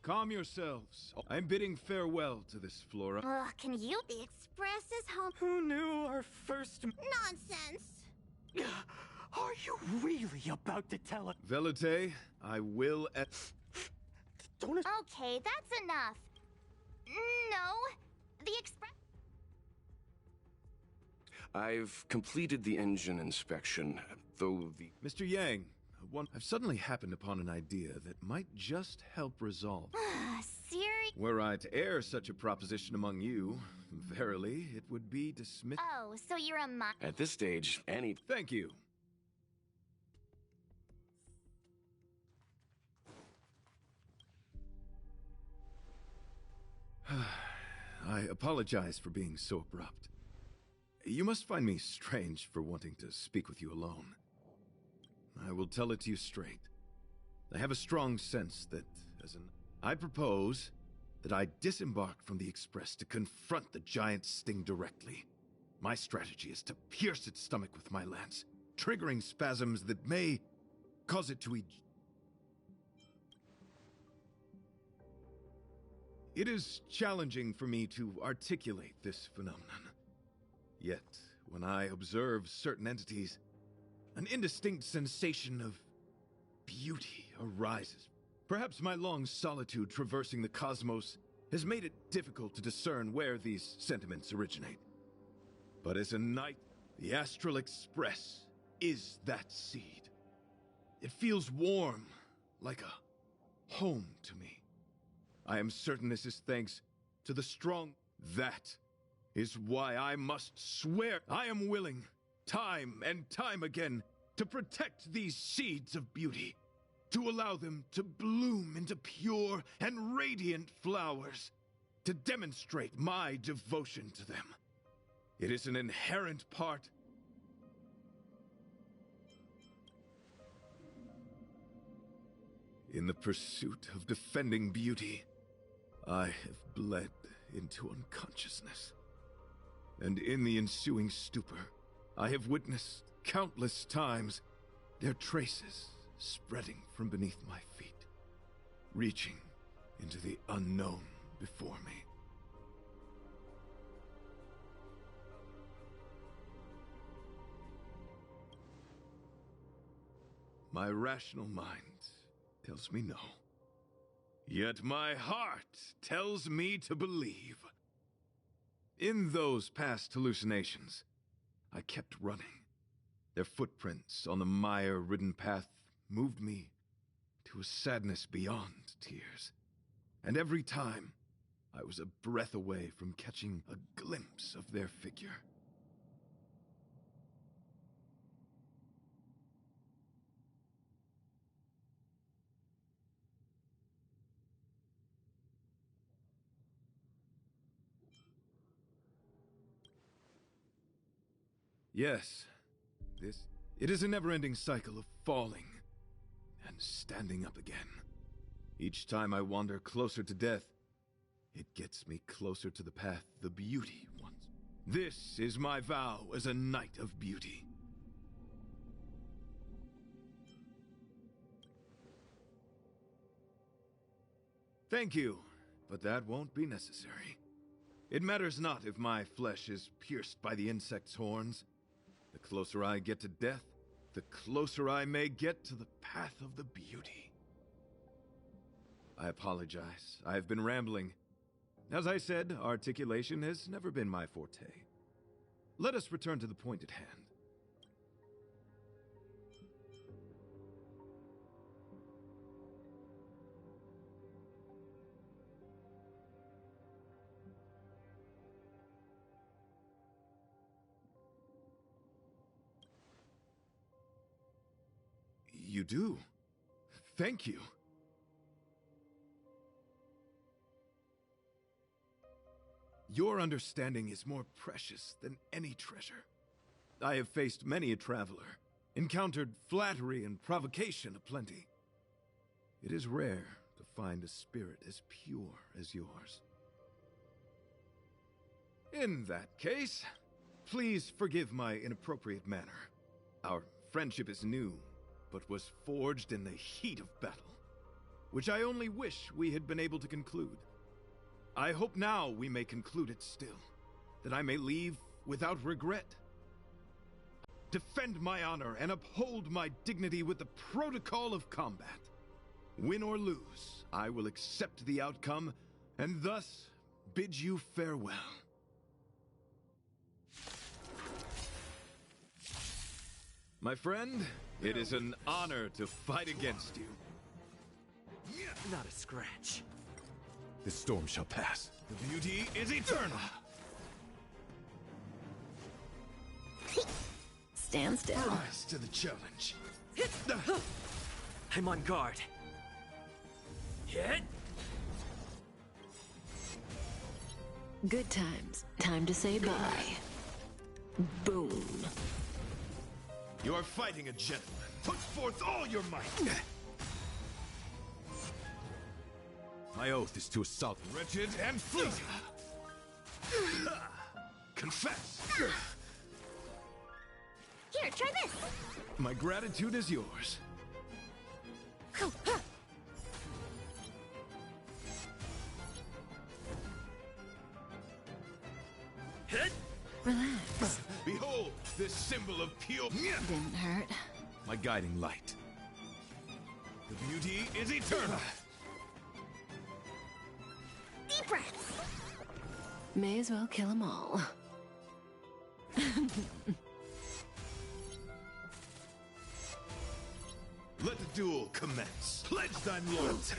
Calm yourselves. I'm bidding farewell to this flora. Can you? The Express is home. Who knew our first... Nonsense! Are you really about to tell us? Velite, I will Okay, that's enough. No, the Express... I've completed the engine inspection, though the... Mr. Yang, I've suddenly happened upon an idea that might just help resolve. Siri? Were I to air such a proposition among you, verily, it would be dismissed. Oh, so you're a mo- At this stage, any... Thank you. I apologize for being so abrupt. You must find me strange for wanting to speak with you alone. I will tell it to you straight. I have a strong sense that, I propose that I disembark from the Express to confront the giant sting directly. My strategy is to pierce its stomach with my lance, triggering spasms that may cause it to It is challenging for me to articulate this phenomenon. Yet, when I observe certain entities, an indistinct sensation of beauty arises. Perhaps my long solitude traversing the cosmos has made it difficult to discern where these sentiments originate. But as a knight, the Astral Express is that seed. It feels warm, like a home to me. I am certain this is thanks to the strong... That is why I must swear I am willing, time and time again, to protect these seeds of beauty, to allow them to bloom into pure and radiant flowers, to demonstrate my devotion to them. It is an inherent part. In the pursuit of defending beauty, I have bled into unconsciousness. And in the ensuing stupor, I have witnessed countless times their traces spreading from beneath my feet, reaching into the unknown before me. My rational mind tells me no. Yet my heart tells me to believe. In those past hallucinations, I kept running. Their footprints on the mire-ridden path moved me to a sadness beyond tears. And every time, I was a breath away from catching a glimpse of their figure. Yes, it is a never-ending cycle of falling and standing up again. Each time I wander closer to death, it gets me closer to the path the beauty wants. This is my vow as a knight of beauty. Thank you, but that won't be necessary. It matters not if my flesh is pierced by the insect's horns. The closer I get to death, the closer I may get to the path of the beauty. I apologize. I've been rambling. As I said, articulation has never been my forte. Let us return to the point at hand. You do. Thank you. Your understanding is more precious than any treasure. I have faced many a traveler, encountered flattery and provocation aplenty. It is rare to find a spirit as pure as yours. In that case, please forgive my inappropriate manner. Our friendship is new, but was forged in the heat of battle, which I only wish we had been able to conclude. I hope now we may conclude it still, that I may leave without regret. Defend my honor and uphold my dignity with the protocol of combat. Win or lose, I will accept the outcome and thus bid you farewell. My friend, it is an honor to fight against you. Not a scratch. This storm shall pass. The beauty is eternal. Stand still. Rise to the challenge. I'm on guard. Hit! Good times. Time to say bye. Boom. You are fighting a gentleman. Put forth all your might. My oath is to assault wretched and fleeting. Confess. Here, try this. My gratitude is yours. Relax. Behold, this symbol of pure... Didn't hurt. My guiding light. The beauty is eternal. Deep breaths. May as well kill them all. Let the duel commence. Pledge thine loyalty.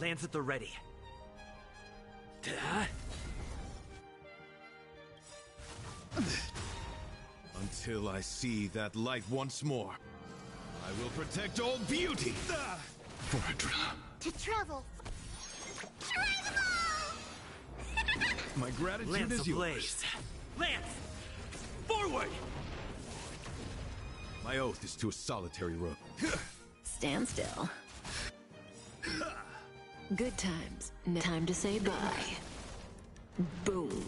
Lance at the ready. Until I see that light once more, I will protect all beauty. For Adrilla. To travel. My gratitude Lance is yours. ablaze. Lance! Forward! My oath is to a solitary road. Stand still. Good times. Time to say bye. Boom.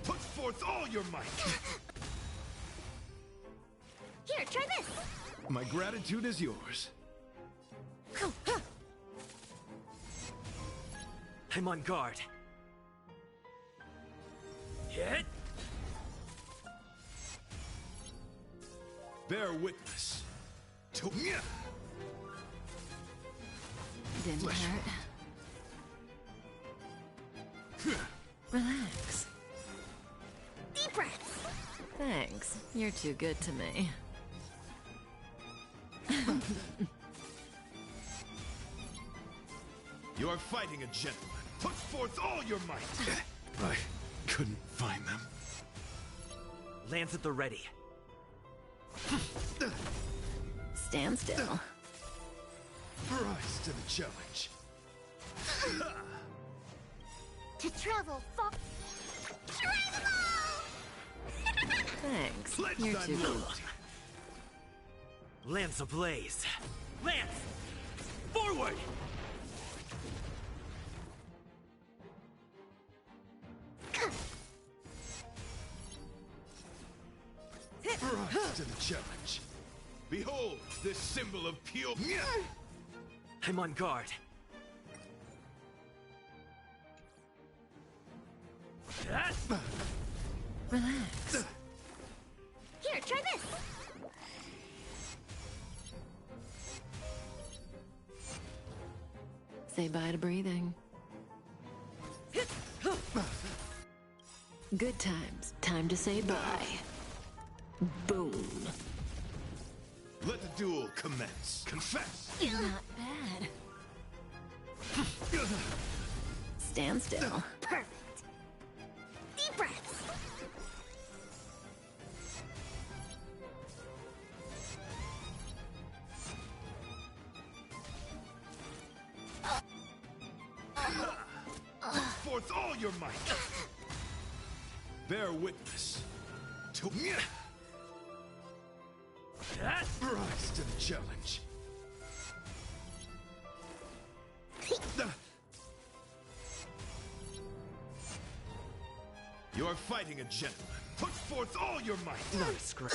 Put forth all your might. Here, try this. My gratitude is yours. I'm on guard. Hit! Bear witness to... Didn't hurt. Relax. Deep breaths. Thanks. You're too good to me. You are fighting a gentleman. Put forth all your might. I couldn't find them. Lance at the ready. Stand still. Rise to the challenge. To travel far. Thanks. Pledge You're thy too good. loyalty. Lance ablaze. Lance! Forward! Rise to the challenge. Behold, this symbol of pure... I'm on guard. Relax. Here, try this. Say bye to breathing. Good times. Time to say bye. Boom. Let the duel commence. Confess. Not bad. Stand still. Perfect. Deep breaths. Put forth all your might. Bear witness to... Rise to the challenge. You are fighting a gentleman. Put forth all your might. Not a scratch.